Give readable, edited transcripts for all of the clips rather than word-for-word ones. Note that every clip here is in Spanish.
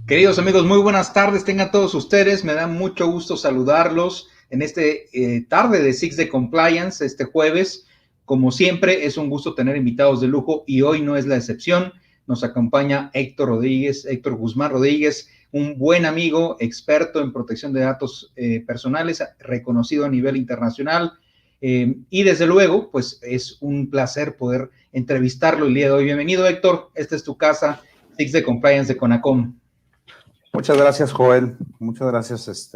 Queridos amigos, muy buenas tardes, tengan todos ustedes, me da mucho gusto saludarlos en este tarde de Six de Compliance, este jueves. Como siempre, es un gusto tener invitados de lujo y hoy no es la excepción. Nos acompaña Héctor Guzmán Rodríguez, un buen amigo, experto en protección de datos personales, reconocido a nivel internacional. Y desde luego, pues es un placer poder entrevistarlo el día de hoy. Bienvenido, Héctor, esta es tu casa, Six de Compliance de Conacom. Muchas gracias, Joel. Muchas gracias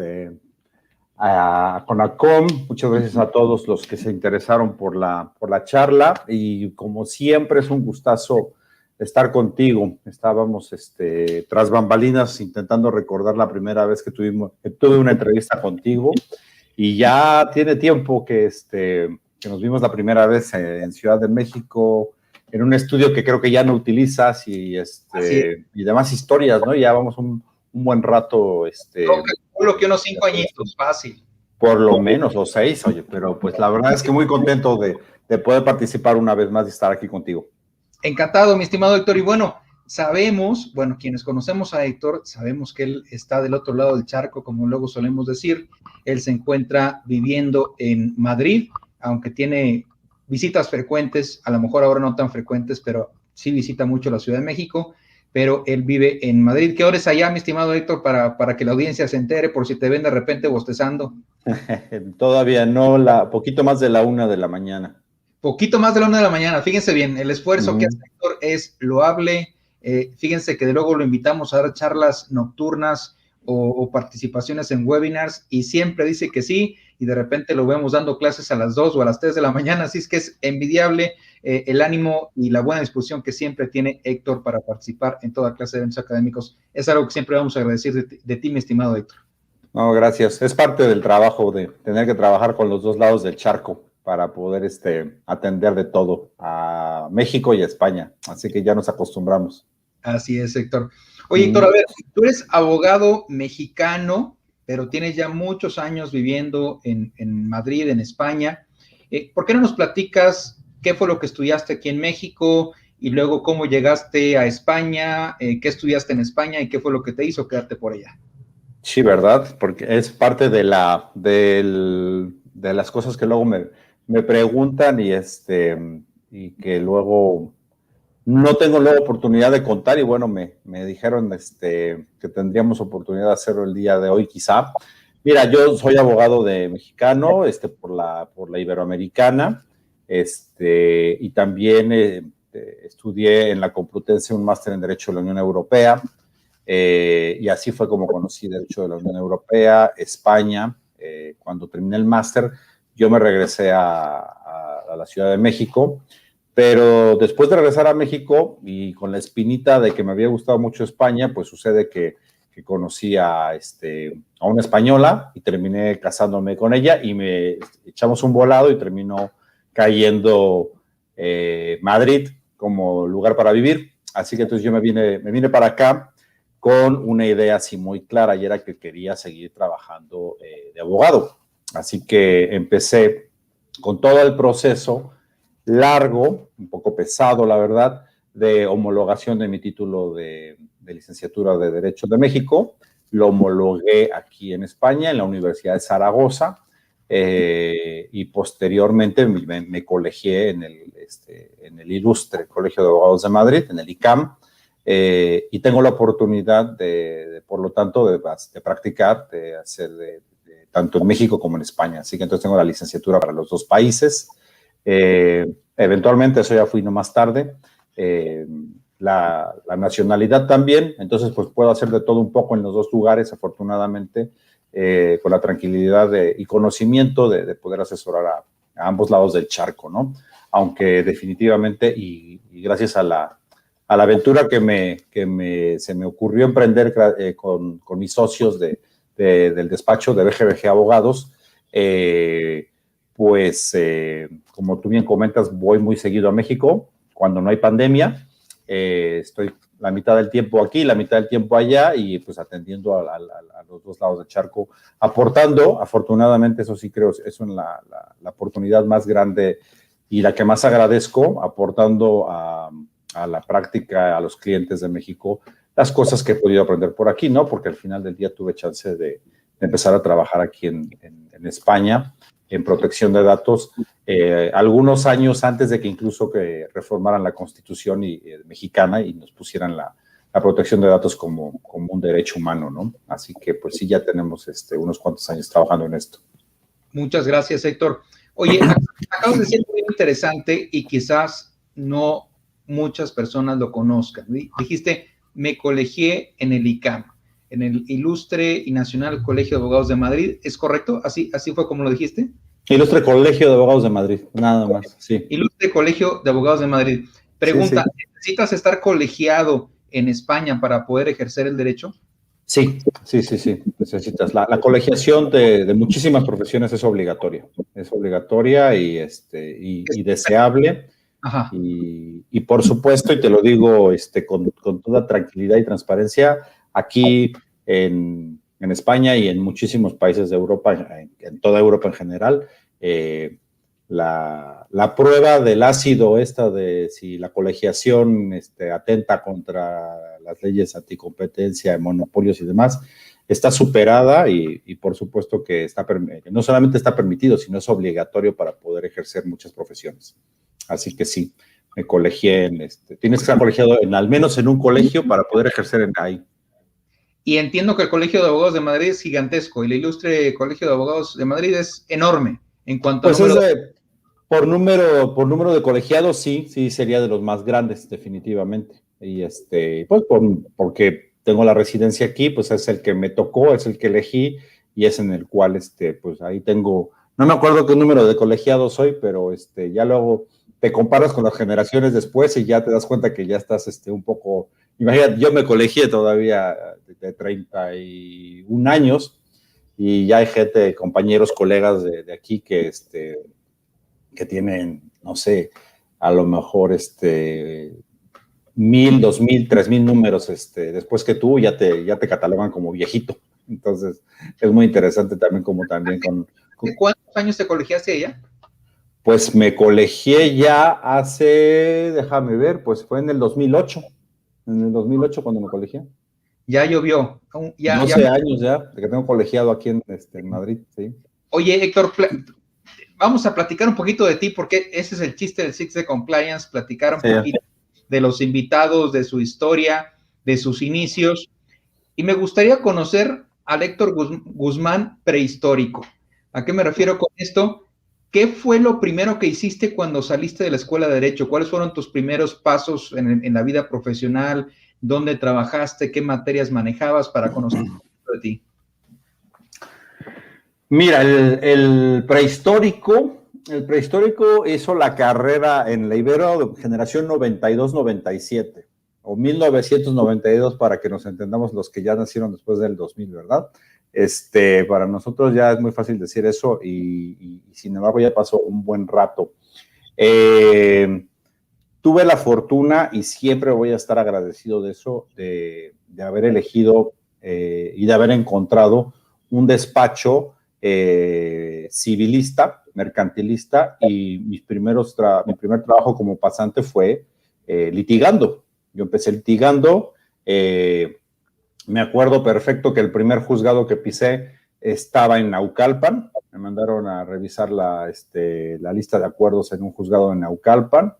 a Conacom. Muchas gracias a todos los que se interesaron por la charla. Y como siempre, es un gustazo estar contigo. Estábamos tras bambalinas intentando recordar la primera vez que tuve una entrevista contigo. Y ya tiene tiempo que nos vimos la primera vez en Ciudad de México, en un estudio que creo que ya no utilizas y demás historias, ¿no? Ya vamos un buen rato. Calculo que unos 5 añitos, fácil. Por lo menos, o 6, oye, pero pues la verdad es que muy contento de poder participar una vez más y estar aquí contigo. Encantado, mi estimado Héctor. Y bueno, sabemos, quienes conocemos a Héctor, sabemos que él está del otro lado del charco, como luego solemos decir. Él se encuentra viviendo en Madrid, aunque tiene visitas frecuentes, a lo mejor ahora no tan frecuentes, pero sí visita mucho la Ciudad de México, pero él vive en Madrid. ¿Qué hora es allá, mi estimado Héctor, para que la audiencia se entere, por si te ven de repente bostezando? Todavía no, poquito más de la 1 de la mañana. Poquito más de la 1 de la mañana. Fíjense bien, el esfuerzo que hace Héctor es loable. Fíjense que de luego lo invitamos a dar charlas nocturnas o participaciones en webinars y siempre dice que sí, y de repente lo vemos dando clases a las 2 o a las 3 de la mañana, así es que es envidiable el ánimo y la buena disposición que siempre tiene Héctor para participar en toda clase de eventos académicos. Es algo que siempre vamos a agradecer de ti, mi estimado Héctor. No, gracias. Es parte del trabajo de tener que trabajar con los dos lados del charco para poder atender de todo a México y a España. Así que ya nos acostumbramos. Así es, Héctor. Oye, Héctor, a ver, tú eres abogado mexicano, pero tienes ya muchos años viviendo en Madrid, en España. ¿Por qué no nos platicas qué fue lo que estudiaste aquí en México y luego cómo llegaste a España, qué estudiaste en España y qué fue lo que te hizo quedarte por allá? Sí, ¿verdad? Porque es parte de las cosas que luego me preguntan y que luego no tengo la oportunidad de contar y bueno, me dijeron que tendríamos oportunidad de hacerlo el día de hoy quizá. Mira, yo soy abogado mexicano por la Iberoamericana y también estudié en la Complutense un máster en Derecho de la Unión Europea. Y así fue como conocí Derecho de la Unión Europea, España. Cuando terminé el máster, yo me regresé a la Ciudad de México, pero después de regresar a México y con la espinita de que me había gustado mucho España, pues sucede que conocí a una española y terminé casándome con ella y me echamos un volado y terminó cayendo Madrid como lugar para vivir. Así que entonces yo me vine para acá con una idea así muy clara y era que quería seguir trabajando de abogado. Así que empecé con todo el proceso largo, un poco pesado, la verdad, de homologación de mi título de licenciatura de Derecho de México. Lo homologué aquí en España, en la Universidad de Zaragoza, y posteriormente me colegié en el ilustre Colegio de Abogados de Madrid, en el ICAM, y tengo la oportunidad por lo tanto, de practicar, de hacer tanto en México como en España. Así que entonces tengo la licenciatura para los dos países. Eventualmente, eso ya fui no más tarde, la nacionalidad también, entonces pues puedo hacer de todo un poco en los dos lugares, afortunadamente, con la tranquilidad y conocimiento de poder asesorar a ambos lados del charco, ¿no? Aunque definitivamente, y gracias a la aventura que se me ocurrió emprender con mis socios del despacho de BGBG Abogados, como tú bien comentas, voy muy seguido a México cuando no hay pandemia. Estoy la mitad del tiempo aquí, la mitad del tiempo allá y pues atendiendo a los dos lados del charco, aportando, afortunadamente, eso sí creo, es la oportunidad más grande y la que más agradezco, aportando a la práctica, a los clientes de México, las cosas que he podido aprender por aquí, ¿no? Porque al final del día tuve chance de empezar a trabajar aquí en España en protección de datos, algunos años antes de que incluso que reformaran la Constitución mexicana y nos pusieran la protección de datos como un derecho humano, ¿no? Así que pues sí, ya tenemos unos cuantos años trabajando en esto. Muchas gracias, Héctor. Oye, acabas de decir muy interesante y quizás no muchas personas lo conozcan. Dijiste, me colegié en el ICAM, en el Ilustre y Nacional Colegio de Abogados de Madrid. ¿Es correcto? ¿Así fue como lo dijiste? Ilustre Colegio de Abogados de Madrid, nada más, sí. Ilustre Colegio de Abogados de Madrid. Pregunta, sí. ¿Necesitas estar colegiado en España para poder ejercer el derecho? Sí, necesitas. La colegiación de muchísimas profesiones es obligatoria. Es obligatoria y deseable. Ajá. Y por supuesto, y te lo digo con toda tranquilidad y transparencia, aquí en España y en muchísimos países de Europa, en toda Europa en general, la prueba del ácido de si la colegiación atenta contra las leyes anticompetencia, monopolios y demás, está superada y por supuesto que no solamente está permitido, sino es obligatorio para poder ejercer muchas profesiones. Así que sí, me colegié tienes que estar colegiado al menos en un colegio para poder ejercer ahí. Y entiendo que el Colegio de Abogados de Madrid es gigantesco y el Ilustre Colegio de Abogados de Madrid es enorme en cuanto a número. Por número de colegiados, sí, sería de los más grandes, definitivamente. Y pues porque tengo la residencia aquí, pues es el que me tocó, es el que elegí y es en el cual, pues ahí tengo, no me acuerdo qué número de colegiados soy, pero ya luego te comparas con las generaciones después y ya te das cuenta que ya estás un poco, imagínate, yo me colegié todavía de 31 años y ya hay gente, compañeros, colegas de aquí que tienen, no sé, a lo mejor 1,000, 2,000, 3,000 números después que tú, ya te catalogan como viejito. Entonces, es muy interesante también con... ¿Cuántos años te colegiaste allá? Pues me colegié ya hace, déjame ver, pues fue en el 2008. En el 2008 cuando me colegié. Ya llovió. 12 años ya, de que tengo colegiado aquí en Madrid, sí. Oye, Héctor, vamos a platicar un poquito de ti, porque ese es el chiste del Six de Compliance, platicar un poquito de los invitados, de su historia, de sus inicios. Y me gustaría conocer al Héctor Guzmán prehistórico. ¿A qué me refiero con esto? ¿Qué fue lo primero que hiciste cuando saliste de la escuela de Derecho? ¿Cuáles fueron tus primeros pasos en la vida profesional? ¿Dónde trabajaste? ¿Qué materias manejabas para conocer un poquito de ti? Mira, el prehistórico hizo la carrera en la Ibero de generación 92-97 o 1992 para que nos entendamos los que ya nacieron después del 2000, ¿verdad? Para nosotros ya es muy fácil decir eso y sin embargo ya pasó un buen rato. Tuve la fortuna y siempre voy a estar agradecido de eso, de haber elegido y de haber encontrado un despacho civilista, mercantilista, y mi primer trabajo como pasante fue litigando. Yo empecé litigando, me acuerdo perfecto que el primer juzgado que pisé estaba en Naucalpan, me mandaron a revisar la lista de acuerdos en un juzgado en Naucalpan.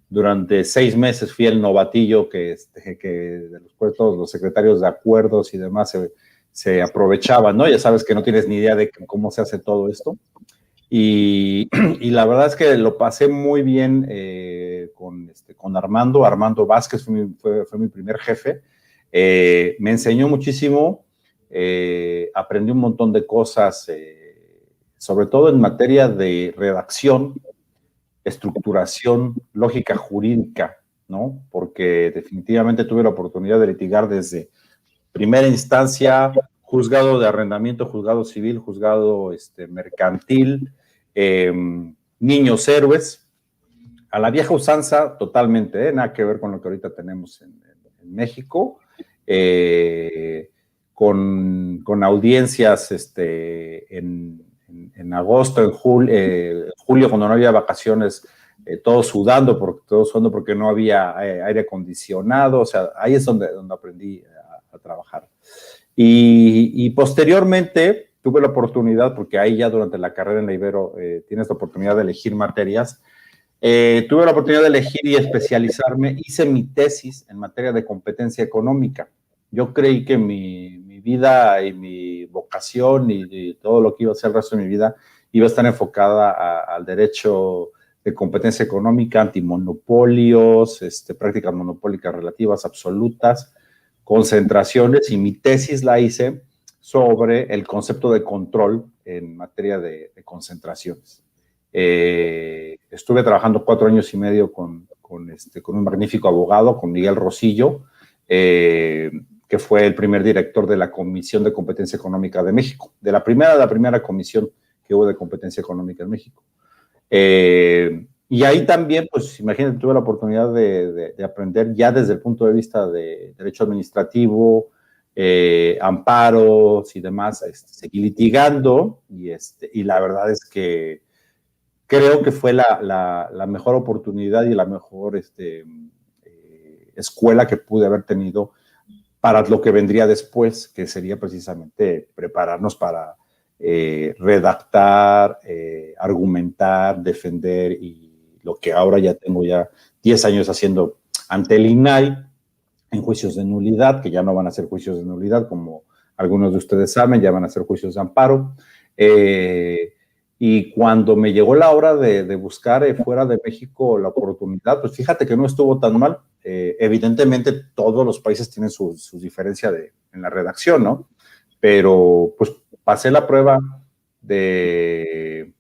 Durante 6 meses fui el novatillo que de los cuales todos los secretarios de acuerdos y demás se aprovechaban, ¿no? Ya sabes que no tienes ni idea de cómo se hace todo esto. Y la verdad es que lo pasé muy bien con Armando Vázquez, fue mi primer jefe. Me enseñó muchísimo, aprendí un montón de cosas, sobre todo en materia de redacción, estructuración, lógica jurídica, ¿no? Porque definitivamente tuve la oportunidad de litigar desde primera instancia, juzgado de arrendamiento, juzgado civil, juzgado mercantil, niños héroes, a la vieja usanza totalmente, nada que ver con lo que ahorita tenemos en México, con audiencias en agosto, en julio, cuando no había vacaciones, todos sudando porque no había aire acondicionado. O sea, ahí es donde aprendí a trabajar. Y posteriormente tuve la oportunidad, porque ahí ya durante la carrera en la Ibero tienes la oportunidad de elegir materias. Tuve la oportunidad de elegir y especializarme. Hice mi tesis en materia de competencia económica. Yo creí que mi vida y mi vocación y todo lo que iba a hacer el resto de mi vida iba a estar enfocada al derecho de competencia económica, antimonopolios, prácticas monopólicas relativas absolutas, concentraciones, y mi tesis la hice sobre el concepto de control en materia de concentraciones. Estuve trabajando 4 años y medio con un magnífico abogado, con Miguel Rosillo, que fue el primer director de la Comisión de Competencia Económica de México, de la primera comisión que hubo de competencia económica en México. Y ahí también, pues imagínate, tuve la oportunidad de aprender ya desde el punto de vista de derecho administrativo, amparos y demás. Seguí litigando y la verdad es que creo que fue la mejor oportunidad y la mejor escuela que pude haber tenido para lo que vendría después, que sería precisamente prepararnos para redactar, argumentar, defender, y lo que ahora ya tengo 10 años haciendo ante el INAI en juicios de nulidad, que ya no van a ser juicios de nulidad, como algunos de ustedes saben, ya van a ser juicios de amparo. Y cuando me llegó la hora de buscar fuera de México la oportunidad, pues fíjate que no estuvo tan mal. Evidentemente todos los países tienen su diferencia en la redacción, ¿no? Pero pues pasé la prueba de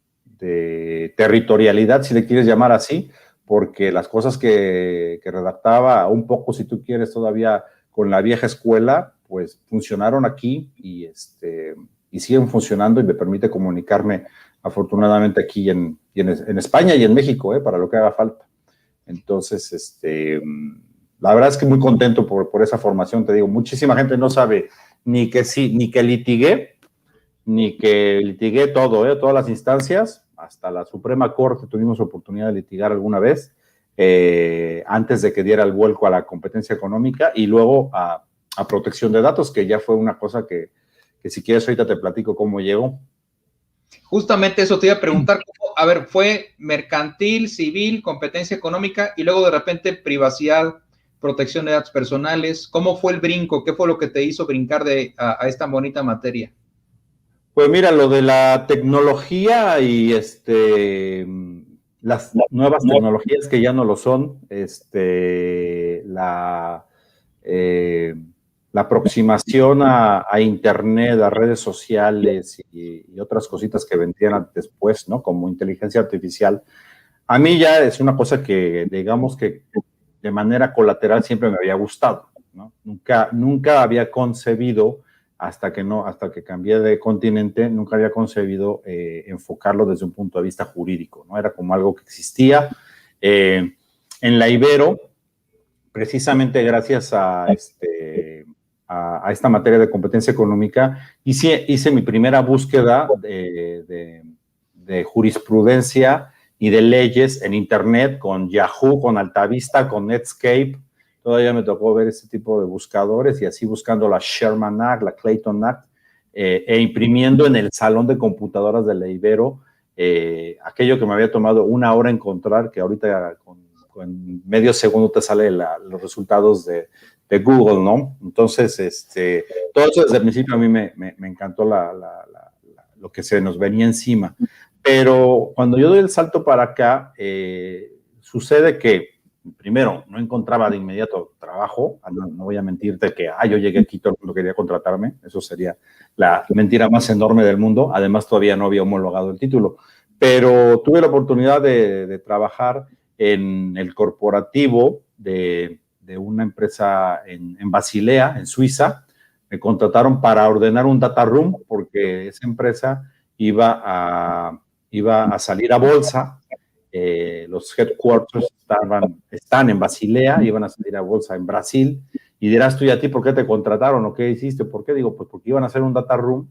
territorialidad, si le quieres llamar así, porque las cosas que redactaba, un poco, si tú quieres, todavía con la vieja escuela, pues funcionaron aquí y siguen funcionando, y me permite comunicarme afortunadamente aquí en España y en México, para lo que haga falta. Entonces, la verdad es que muy contento por esa formación. Te digo, muchísima gente no sabe ni que litigué todo, todas las instancias, hasta la Suprema Corte tuvimos oportunidad de litigar alguna vez, antes de que diera el vuelco a la competencia económica, y luego a protección de datos, que ya fue una cosa que si quieres ahorita te platico cómo llegó. Justamente eso te iba a preguntar. A ver, fue mercantil, civil, competencia económica, y luego de repente privacidad, protección de datos personales. ¿Cómo fue el brinco? ¿Qué fue lo que te hizo brincar a esta bonita materia? Pues mira, lo de la tecnología y las nuevas tecnologías que ya no lo son, la aproximación a Internet, a redes sociales y otras cositas que vendrían después, ¿no? Como inteligencia artificial. A mí ya es una cosa que, digamos que de manera colateral siempre me había gustado, ¿no? Nunca había concebido, hasta que cambié de continente, nunca había concebido enfocarlo desde un punto de vista jurídico, ¿no? Era como algo que existía. En la Ibero, precisamente gracias a esta materia de competencia económica, hice mi primera búsqueda de jurisprudencia y de leyes en Internet, con Yahoo, con Altavista, con Netscape. Todavía me tocó ver ese tipo de buscadores, y así buscando la Sherman Act, la Clayton Act, imprimiendo en el salón de computadoras de la Ibero aquello que me había tomado 1 hora encontrar, que ahorita con medio segundo te salen los resultados de Google, ¿no? Entonces, todo eso desde el principio a mí me encantó lo que se nos venía encima. Pero cuando yo doy el salto para acá, sucede que, primero, no encontraba de inmediato trabajo. No voy a mentirte que yo llegué aquí, todo el mundo quería contratarme. Eso sería la mentira más enorme del mundo. Además, todavía no había homologado el título. Pero tuve la oportunidad de trabajar en el corporativo de una empresa en Basilea, en Suiza. Me contrataron para ordenar un data room, porque esa empresa iba a salir a bolsa. Los headquarters están en Basilea, iban a salir a bolsa en Brasil. Y dirás tú, ¿y a ti por qué te contrataron o qué hiciste? ¿Por qué? Digo, pues porque iban a hacer un data room.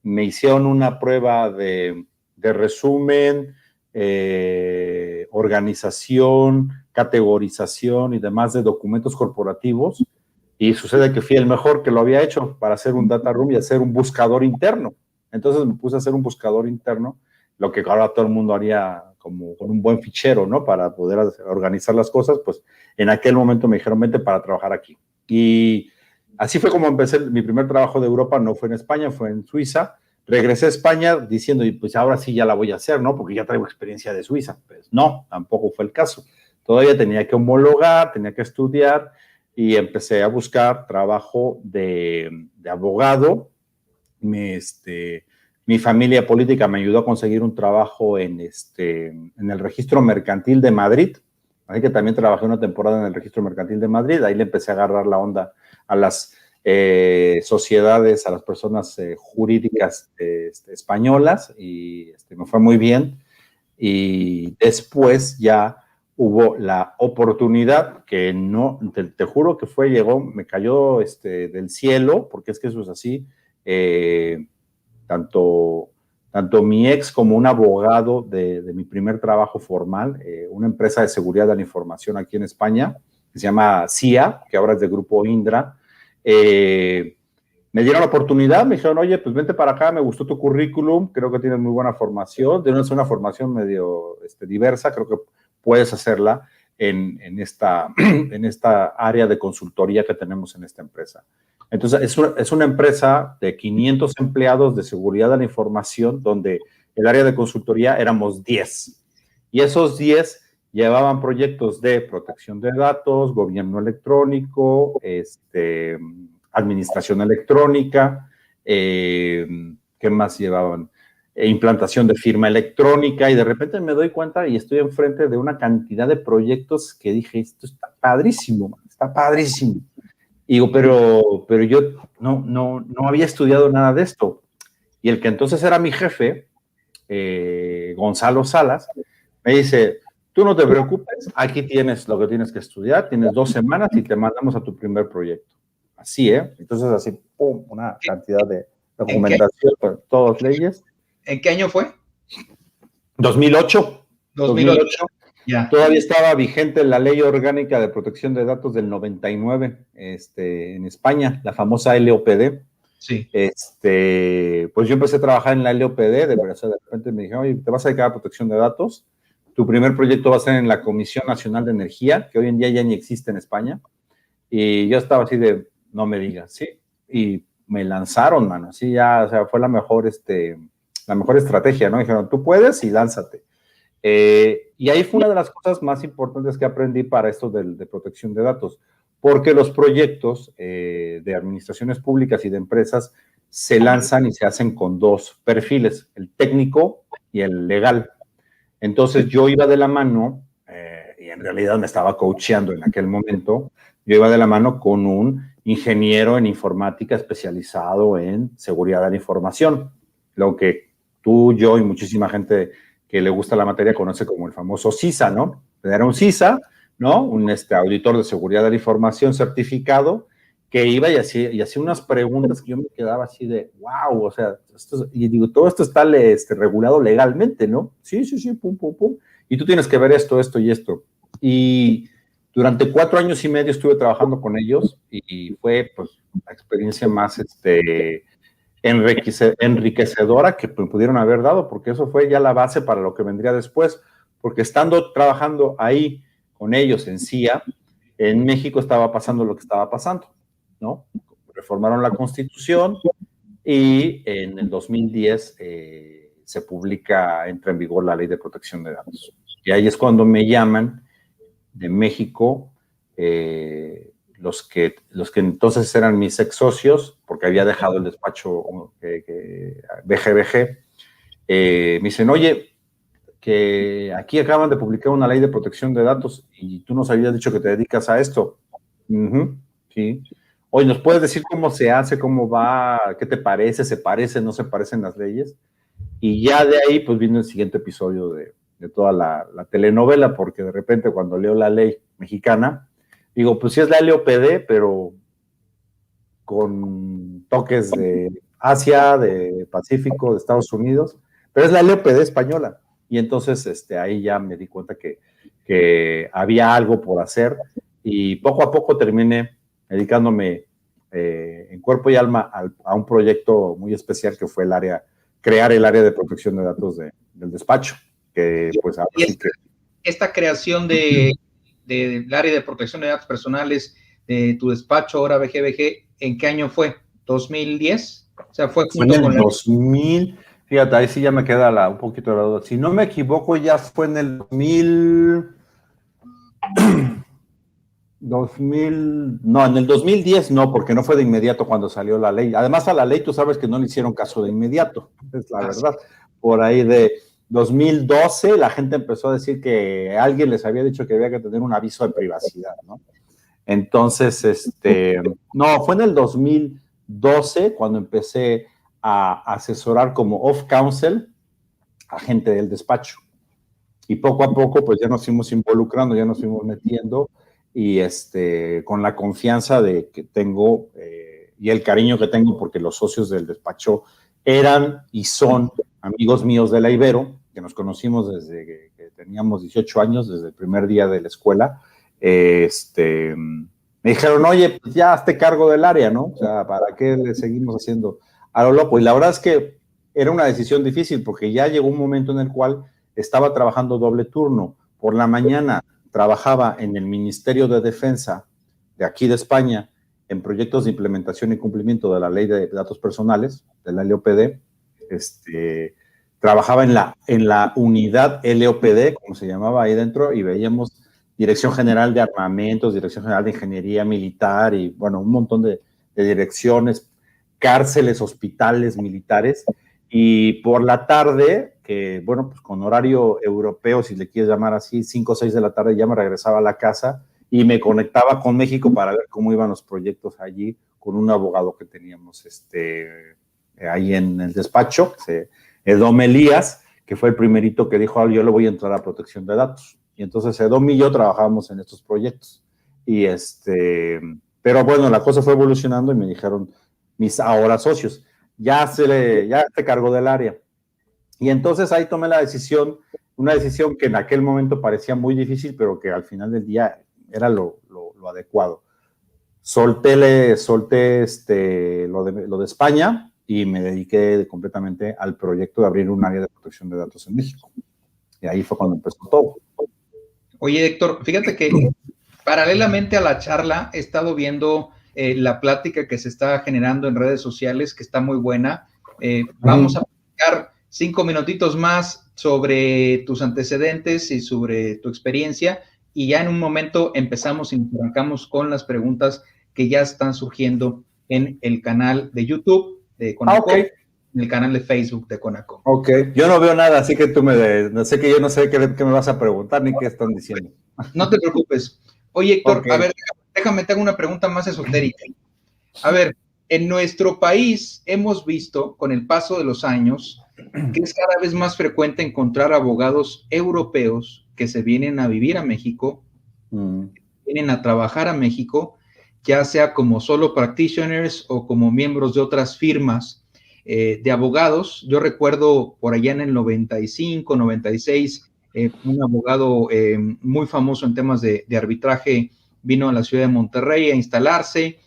Me hicieron una prueba de resumen, organización, categorización y demás de documentos corporativos, y sucede que fui el mejor que lo había hecho para hacer un data room y hacer un buscador interno. Entonces me puse a hacer un buscador interno, lo que ahora todo el mundo haría como con un buen fichero, ¿no? Para poder organizar las cosas, pues en aquel momento me dijeron, vente para trabajar aquí. Y así fue como empecé. Mi primer trabajo de Europa no fue en España, fue en Suiza. Regresé a España diciendo, y pues ahora sí ya la voy a hacer, ¿no? Porque ya traigo experiencia de Suiza. Pues no, tampoco fue el caso. Todavía tenía que homologar, tenía que estudiar, y empecé a buscar trabajo de abogado. Mi familia política me ayudó a conseguir un trabajo en el Registro Mercantil de Madrid, así que también trabajé una temporada en el Registro Mercantil de Madrid. Ahí le empecé a agarrar la onda a las sociedades, a las personas jurídicas españolas, y me fue muy bien. Y después ya hubo la oportunidad que no, te juro que llegó, me cayó del cielo, porque es que eso es así. Tanto mi ex como un abogado de mi primer trabajo formal, una empresa de seguridad de la información aquí en España, que se llama CIA, que ahora es de Grupo Indra, me dieron la oportunidad, me dijeron, oye, pues vente para acá, me gustó tu currículum, creo que tienes muy buena formación, tienes una formación medio diversa, creo que puedes hacerla en esta área de consultoría que tenemos en esta empresa. Entonces, es una empresa de 500 empleados de seguridad de la información, donde el área de consultoría éramos 10. Y esos 10 llevaban proyectos de protección de datos, gobierno electrónico, administración electrónica, ¿qué más llevaban? Implantación de firma electrónica, y de repente me doy cuenta y estoy enfrente de una cantidad de proyectos que dije, esto está padrísimo, está padrísimo. Y digo, pero yo no había estudiado nada de esto. Y el que entonces era mi jefe, Gonzalo Salas, me dice, tú no te preocupes, aquí tienes lo que tienes que estudiar, tienes 2 semanas y te mandamos a tu primer proyecto. Así, Entonces así, pum, una cantidad de documentación, todas leyes. ¿En qué año fue? 2008. 2008. Yeah. Todavía estaba vigente la Ley Orgánica de Protección de Datos del 99, en España, la famosa LOPD. Sí. Pues yo empecé a trabajar en la LOPD, de repente me dijeron, oye, ¿te vas a dedicar a protección de datos? Tu primer proyecto va a ser en la Comisión Nacional de Energía, que hoy en día ya ni existe en España. Y yo estaba así de, no me digas, sí. Y me lanzaron, mano, sí, ya, o sea, fue la mejor estrategia, ¿no? Dijeron, tú puedes y lánzate. Y ahí fue una de las cosas más importantes que aprendí para esto de protección de datos, porque los proyectos de administraciones públicas y de empresas se lanzan y se hacen con 2 perfiles, el técnico y el legal. Entonces yo iba de la mano, y en realidad me estaba coacheando en aquel momento, yo iba de la mano con un ingeniero en informática especializado en seguridad de la información, lo que tú, yo y muchísima gente que le gusta la materia conoce como el famoso CISA, ¿no? Era un CISA, ¿no? Un auditor de seguridad de la información certificado, que iba y hacía unas preguntas que yo me quedaba así de, wow, o sea, y digo, todo esto está regulado legalmente, ¿no? Sí, pum, pum, pum. Y tú tienes que ver esto y esto. Y durante 4 años y medio estuve trabajando con ellos, y fue, pues, la experiencia más, enriquecedora que me pudieron haber dado, porque eso fue ya la base para lo que vendría después, porque estando trabajando ahí con ellos en CIA, en México estaba pasando lo que estaba pasando, ¿no? Reformaron la Constitución y en el 2010 se entra en vigor la Ley de Protección de Datos. Y ahí es cuando me llaman de México, los que entonces eran mis ex socios, porque había dejado el despacho BGBG, me dicen, oye, que aquí acaban de publicar una ley de protección de datos y tú nos habías dicho que te dedicas a esto. Sí. Oye, ¿nos puedes decir cómo se hace, cómo va, qué te parece, se parecen, no se parecen las leyes? Y ya de ahí, pues vino el siguiente episodio de toda la telenovela, porque de repente cuando leo la ley mexicana, digo, pues sí es la LOPD, pero con toques de Asia, de Pacífico, de Estados Unidos, pero es la LOPD española. y entonces ahí ya me di cuenta que había algo por hacer, y poco a poco terminé dedicándome en cuerpo y alma a un proyecto muy especial que fue crear el área de protección de datos del despacho, que pues ahora sí que... Esta creación del área de protección de datos personales de tu despacho, ahora BGBG, ¿en qué año fue? ¿2010? O sea, fue junto en el 2000, fíjate, ahí sí ya me queda un poquito de la duda. Si no me equivoco, ya fue en el 2000, no, en el 2010 no, porque no fue de inmediato cuando salió la ley. Además, a la ley tú sabes que no le hicieron caso de inmediato, es la verdad. Por ahí de 2012 la gente empezó a decir que alguien les había dicho que había que tener un aviso de privacidad, ¿no? Entonces, no, fue en el 2012 cuando empecé a asesorar como off-counsel a gente del despacho. Y poco a poco, pues ya nos fuimos involucrando, ya nos fuimos metiendo, y con la confianza de que tengo y el cariño que tengo, porque los socios del despacho eran y son amigos míos de la Ibero, que nos conocimos desde que teníamos 18 años, desde el primer día de la escuela. Me dijeron, oye, pues ya hazte cargo del área, ¿no? O sea, ¿para qué le seguimos haciendo a lo loco? Y la verdad es que era una decisión difícil, porque ya llegó un momento en el cual estaba trabajando doble turno. Por la mañana trabajaba en el Ministerio de Defensa de aquí de España en proyectos de implementación y cumplimiento de la Ley de Datos Personales, de la LOPD. Trabajaba en la unidad LOPD, como se llamaba ahí dentro, y veíamos Dirección General de Armamentos, Dirección General de Ingeniería Militar, y bueno, un montón de direcciones, cárceles, hospitales militares. Y por la tarde, que bueno, pues con horario europeo, si le quieres llamar así, 5 o 6 de la tarde, ya me regresaba a la casa y me conectaba con México para ver cómo iban los proyectos allí, con un abogado que teníamos ahí en el despacho, Edom Elías, que fue el primerito que dijo, yo le voy a entrar a protección de datos. Y entonces Edom y yo trabajábamos en estos proyectos. Y pero bueno, la cosa fue evolucionando y me dijeron mis ahora socios, ya se cargó del área. Y entonces ahí tomé la decisión, una decisión que en aquel momento parecía muy difícil, pero que al final del día era lo adecuado. Solté lo de España y me dediqué completamente al proyecto de abrir un área de protección de datos en México. Y ahí fue cuando empezó todo. Oye, Héctor, fíjate que paralelamente a la charla he estado viendo la plática que se está generando en redes sociales, que está muy buena. Vamos a platicar 5 minutitos más sobre tus antecedentes y sobre tu experiencia, y ya en un momento empezamos y arrancamos con las preguntas que ya están surgiendo en el canal de YouTube de Conacom, en el canal de Facebook de Conacom. Ok, yo no veo nada, así que no sé que yo no sé qué me vas a preguntar ni qué están diciendo. No te preocupes. Oye, Héctor, a ver, déjame, te hago una pregunta más esotérica. A ver, en nuestro país hemos visto con el paso de los años que es cada vez más frecuente encontrar abogados europeos que se vienen a vivir a México, vienen a trabajar a México, ya sea como solo practitioners o como miembros de otras firmas de abogados. Yo recuerdo por allá en el 95, 96, un abogado muy famoso en temas de arbitraje vino a la ciudad de Monterrey a instalarse.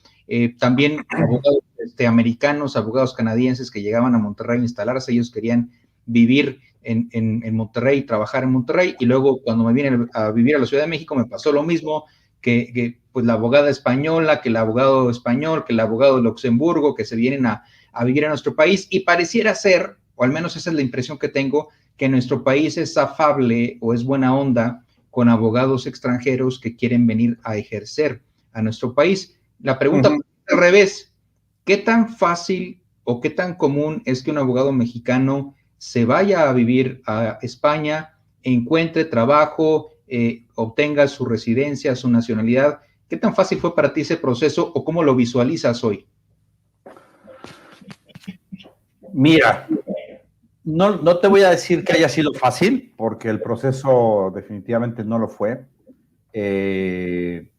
También abogados americanos, abogados canadienses que llegaban a Monterrey a instalarse, ellos querían vivir en Monterrey y trabajar en Monterrey, y luego cuando me vine a vivir a la Ciudad de México me pasó lo mismo, que pues la abogada española, que el abogado español, que el abogado de Luxemburgo, que se vienen a vivir a nuestro país, y pareciera ser, o al menos esa es la impresión que tengo, que nuestro país es afable o es buena onda con abogados extranjeros que quieren venir a ejercer a nuestro país. La pregunta al revés, ¿qué tan fácil o qué tan común es que un abogado mexicano se vaya a vivir a España, encuentre trabajo, obtenga su residencia, su nacionalidad? ¿Qué tan fácil fue para ti ese proceso o cómo lo visualizas hoy? Mira, no te voy a decir que haya sido fácil, porque el proceso definitivamente no lo fue.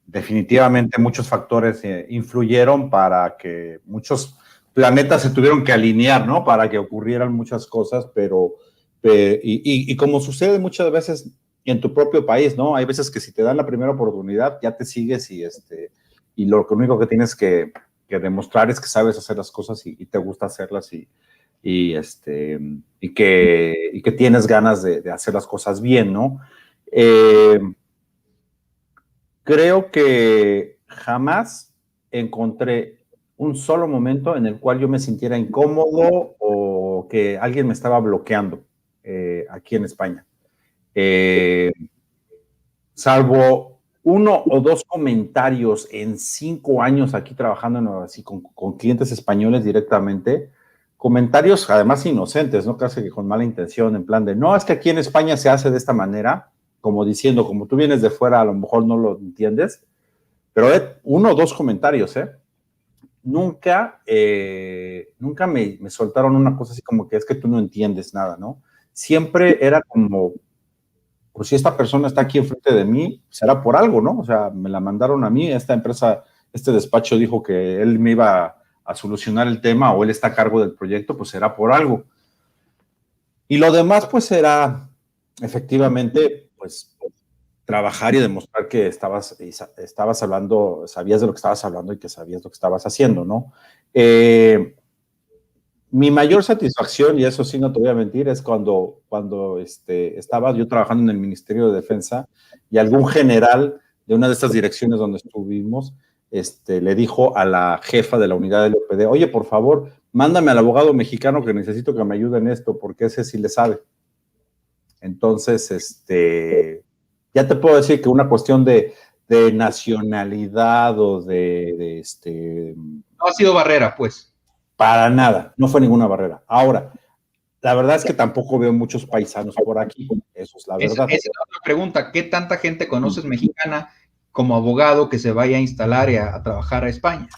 Definitivamente muchos factores influyeron para que muchos planetas se tuvieron que alinear, ¿no? Para que ocurrieran muchas cosas, pero Y como sucede muchas veces en tu propio país, ¿no? Hay veces que si te dan la primera oportunidad, ya te sigues y lo único que tienes que demostrar es que sabes hacer las cosas y te gusta hacerlas y que tienes ganas de hacer las cosas bien, ¿no? Creo que jamás encontré un solo momento en el cual yo me sintiera incómodo o que alguien me estaba bloqueando aquí en España. Salvo 1 o 2 comentarios en 5 años aquí trabajando así con clientes españoles directamente, comentarios además inocentes, ¿no? Casi que con mala intención, en plan de, no, es que aquí en España se hace de esta manera, como diciendo, como tú vienes de fuera, a lo mejor no lo entiendes, pero 1 o 2 comentarios, ¿eh? Nunca me soltaron una cosa así como que es que tú no entiendes nada, ¿no? Siempre era como, pues si esta persona está aquí enfrente de mí, será por algo, ¿no? O sea, me la mandaron a mí, esta empresa, este despacho dijo que él me iba a solucionar el tema o él está a cargo del proyecto, pues será por algo. Y lo demás, pues será efectivamente, pues trabajar y demostrar que estabas hablando, sabías de lo que estabas hablando y que sabías lo que estabas haciendo, ¿no? Mi mayor satisfacción, y eso sí no te voy a mentir, es cuando estaba yo trabajando en el Ministerio de Defensa y algún general de una de estas direcciones donde estuvimos le dijo a la jefa de la unidad del OPD, oye, por favor, mándame al abogado mexicano que necesito que me ayude en esto, porque ese sí le sabe. Entonces, ya te puedo decir que una cuestión de nacionalidad o No ha sido barrera, pues. para nada, no fue ninguna barrera. Ahora, la verdad es que tampoco veo muchos paisanos por aquí, eso es la verdad. Esa es otra pregunta. ¿Qué tanta gente conoces mexicana como abogado que se vaya a instalar y a trabajar a España?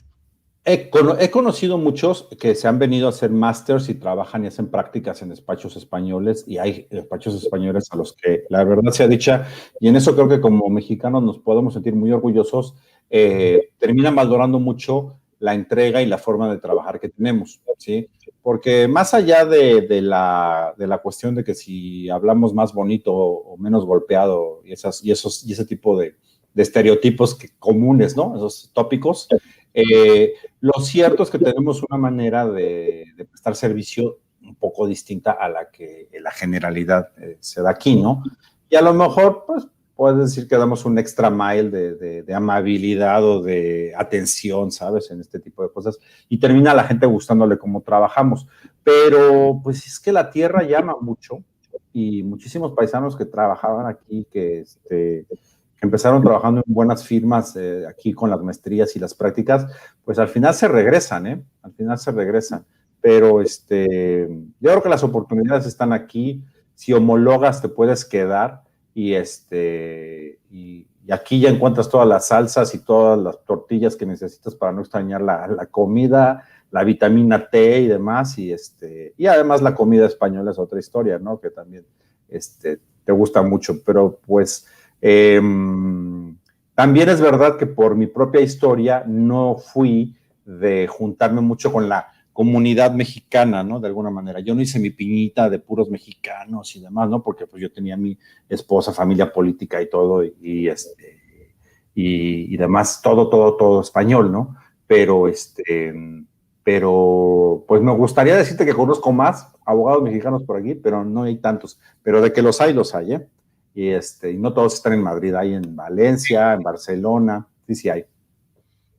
He conocido muchos que se han venido a hacer másters y trabajan y hacen prácticas en despachos españoles, y hay despachos españoles a los que, la verdad sea dicha, y en eso creo que como mexicanos nos podemos sentir muy orgullosos, terminan valorando mucho la entrega y la forma de trabajar que tenemos, ¿sí? Porque más allá de la cuestión de que si hablamos más bonito o menos golpeado y ese tipo de estereotipos comunes, ¿no? Esos tópicos, lo cierto es que tenemos una manera de prestar servicio un poco distinta a la que la generalidad se da aquí, ¿no? Y a lo mejor, pues, puedes decir que damos un extra mile de amabilidad o de atención, ¿sabes? En este tipo de cosas. Y termina la gente gustándole cómo trabajamos. Pero, pues, es que la tierra llama mucho y muchísimos paisanos que trabajaban aquí, que empezaron trabajando en buenas firmas aquí con las maestrías y las prácticas, pues al final se regresan, ¿eh? Al final se regresan. Pero yo creo que las oportunidades están aquí. Si homologas, te puedes quedar y aquí ya encuentras todas las salsas y todas las tortillas que necesitas para no extrañar la comida, la vitamina T y demás. Y además la comida española es otra historia, ¿no? Que también te gusta mucho. Pero pues también es verdad que por mi propia historia no fui de juntarme mucho con la comunidad mexicana, ¿no? De alguna manera. Yo no hice mi piñita de puros mexicanos y demás, ¿no? Porque pues yo tenía mi esposa, familia política y todo, y demás, todo español, ¿no? Pero pues me gustaría decirte que conozco más abogados mexicanos por aquí, pero no hay tantos. Pero de que los hay, ¿eh? Y no todos están en Madrid, hay en Valencia, en Barcelona, sí hay.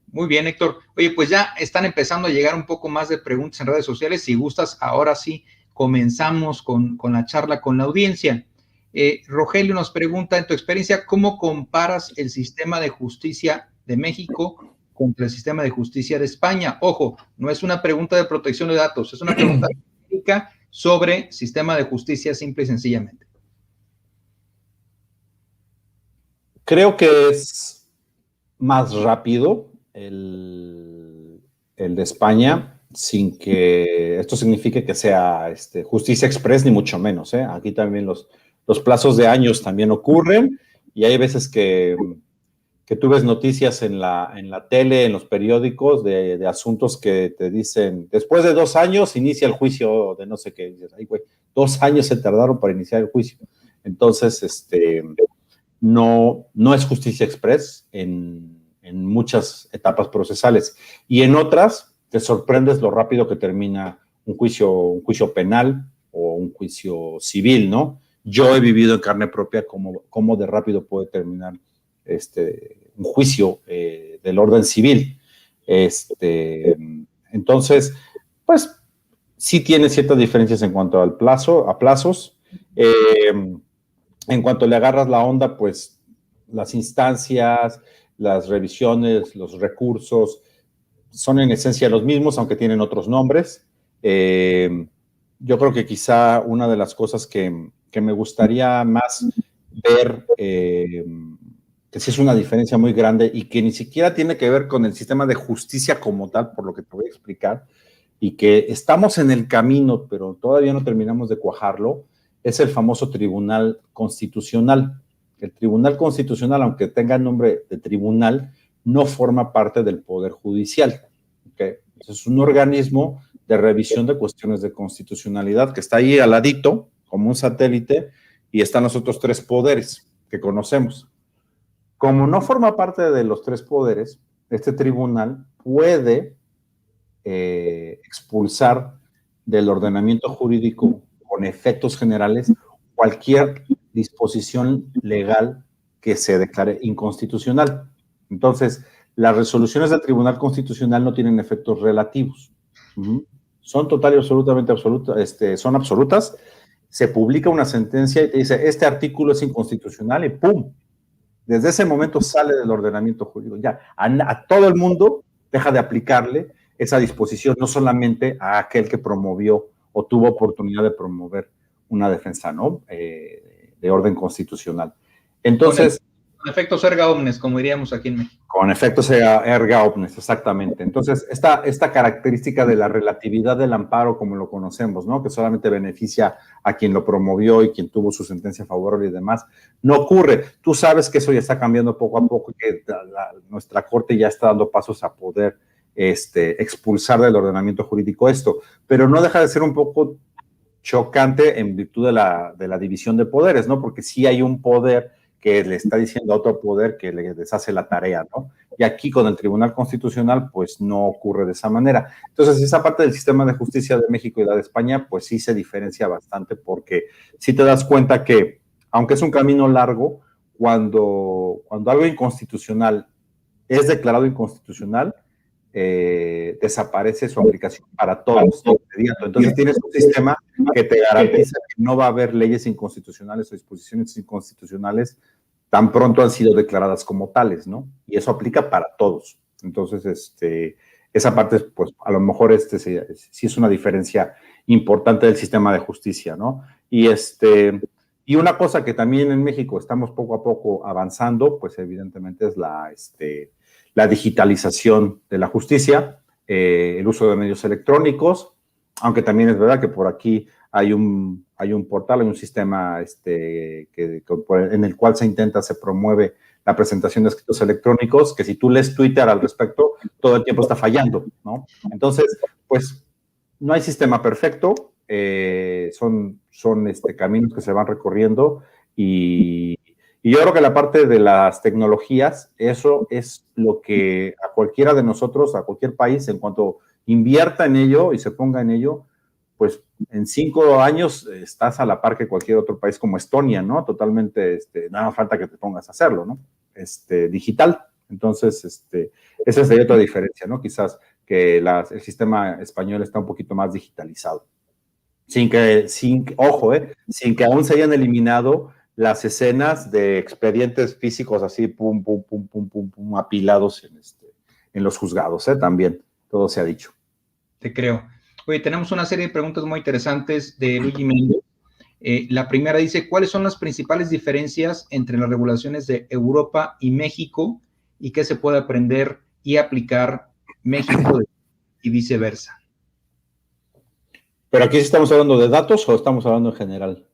Muy bien, Héctor. Oye, pues ya están empezando a llegar un poco más de preguntas en redes sociales. Si gustas, ahora sí comenzamos con la charla con la audiencia. Rogelio nos pregunta, en tu experiencia, ¿cómo comparas el sistema de justicia de México contra el sistema de justicia de España? Ojo, no es una pregunta de protección de datos, es una pregunta técnica sobre sistema de justicia simple y sencillamente. Creo que es más rápido el de España, sin que esto signifique que sea justicia express, ni mucho menos. Aquí también los plazos de años también ocurren, y hay veces que tú ves noticias en la tele, en los periódicos, de asuntos que te dicen, después de 2 años inicia el juicio de no sé qué. Y dices, ay, güey, 2 años se tardaron para iniciar el juicio. Entonces, no es justicia express en muchas etapas procesales. Y en otras, te sorprendes lo rápido que termina un juicio penal o un juicio civil, ¿no? Yo he vivido en carne propia cómo de rápido puede terminar un juicio del orden civil. Entonces, pues, sí tiene ciertas diferencias en cuanto a plazos. En cuanto le agarras la onda, pues, las instancias, las revisiones, los recursos, son en esencia los mismos, aunque tienen otros nombres. Yo creo que quizá una de las cosas que me gustaría más ver, que sí es una diferencia muy grande y que ni siquiera tiene que ver con el sistema de justicia como tal, por lo que te voy a explicar, y que estamos en el camino, pero todavía no terminamos de cuajarlo, es el famoso Tribunal Constitucional. El Tribunal Constitucional, aunque tenga el nombre de tribunal, no forma parte del Poder Judicial. ¿Okay? Es un organismo de revisión de cuestiones de constitucionalidad que está ahí al ladito, como un satélite, y están los otros 3 poderes que conocemos. Como no forma parte de los 3 poderes, este tribunal puede expulsar del ordenamiento jurídico con efectos generales cualquier disposición legal que se declare inconstitucional. Entonces, las resoluciones del Tribunal Constitucional no tienen efectos relativos. Son total y absolutamente absolutas, son absolutas. Se publica una sentencia y te dice, este artículo es inconstitucional y ¡pum! Desde ese momento sale del ordenamiento jurídico. Ya, a todo el mundo deja de aplicarle esa disposición, no solamente a aquel que promovió o tuvo oportunidad de promover una defensa, ¿no? De orden constitucional. Entonces, con efectos erga omnes, como diríamos aquí en México. Con efectos erga omnes, exactamente. Entonces, esta característica de la relatividad del amparo, como lo conocemos, ¿no? Que solamente beneficia a quien lo promovió y quien tuvo su sentencia favorable y demás, no ocurre. Tú sabes que eso ya está cambiando poco a poco, que nuestra Corte ya está dando pasos a poder expulsar del ordenamiento jurídico esto, pero no deja de ser un poco chocante en virtud de la división de poderes, ¿no? Porque sí hay un poder que le está diciendo a otro poder que le deshace la tarea, ¿no? Y aquí con el Tribunal Constitucional, pues no ocurre de esa manera. Entonces, esa parte del sistema de justicia de México y la de España, pues sí se diferencia bastante, porque sí te das cuenta que, aunque es un camino largo, cuando algo inconstitucional es declarado inconstitucional, desaparece su aplicación para todos de inmediato. Entonces tienes un sistema que te garantiza que no va a haber leyes inconstitucionales o disposiciones inconstitucionales tan pronto han sido declaradas como tales, ¿no? Y eso aplica para todos. Entonces, esa parte, pues, a lo mejor sí es una diferencia importante del sistema de justicia, ¿no? Y una cosa que también en México estamos poco a poco avanzando, pues evidentemente es la digitalización de la justicia, el uso de medios electrónicos, aunque también es verdad que por aquí hay un portal, hay un sistema en el cual se promueve la presentación de escritos electrónicos, que si tú lees Twitter al respecto, todo el tiempo está fallando, ¿no? Entonces, pues, no hay sistema perfecto, son caminos que se van recorriendo y yo creo que la parte de las tecnologías, eso es lo que a cualquiera de nosotros, a cualquier país, en cuanto invierta en ello y se ponga en ello, pues en 5 años estás a la par que cualquier otro país como Estonia, ¿no? Totalmente, nada más falta que te pongas a hacerlo, ¿no? Digital. Entonces, esa sería otra diferencia, ¿no? Quizás que el sistema español está un poquito más digitalizado. Sin que aún se hayan eliminado las escenas de expedientes físicos así, pum, pum, pum, pum, pum, pum, apilados en los juzgados, también, todo se ha dicho. Te creo. Oye, tenemos una serie de preguntas muy interesantes de Luigi Méndez. La primera dice, ¿cuáles son las principales diferencias entre las regulaciones de Europa y México y qué se puede aprender y aplicar México y viceversa? ¿Pero aquí sí estamos hablando de datos o estamos hablando en general?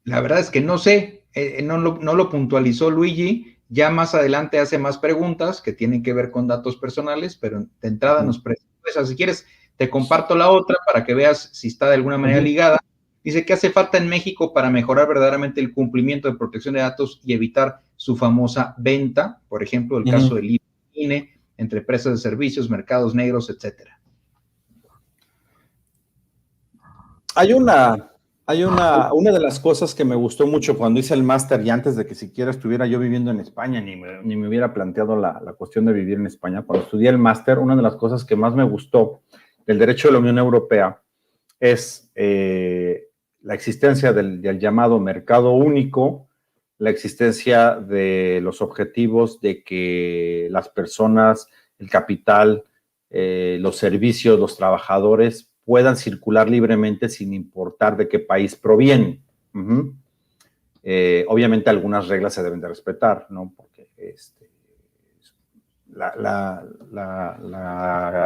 La verdad es que no sé, no lo puntualizó Luigi, ya más adelante hace más preguntas que tienen que ver con datos personales, pero de entrada nos presenta esa. Si quieres, te comparto la otra para que veas si está de alguna manera ligada Dice, ¿qué hace falta en México para mejorar verdaderamente el cumplimiento de protección de datos y evitar su famosa venta? Por ejemplo, el caso del INE, entre empresas de servicios, mercados negros, etcétera. Una de las cosas que me gustó mucho cuando hice el máster y antes de que siquiera estuviera yo viviendo en España, ni me hubiera planteado la cuestión de vivir en España. Cuando estudié el máster, una de las cosas que más me gustó del derecho de la Unión Europea es la existencia del llamado mercado único, la existencia de los objetivos de que las personas, el capital, los servicios, los trabajadores puedan circular libremente sin importar de qué país provienen. Obviamente algunas reglas se deben de respetar, ¿no? Porque la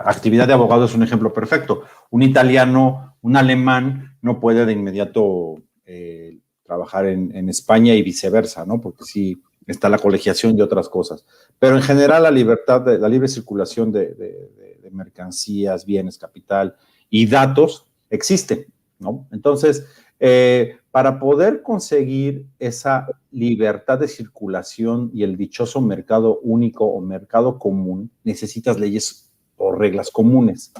actividad de abogado es un ejemplo perfecto. Un italiano, un alemán no puede de inmediato trabajar en España y viceversa, ¿no? Porque sí está la colegiación y otras cosas. Pero en general la libre circulación de mercancías, bienes, capital y datos existe, ¿no? Entonces, para poder conseguir esa libertad de circulación y el dichoso mercado único o mercado común, necesitas leyes o reglas comunes.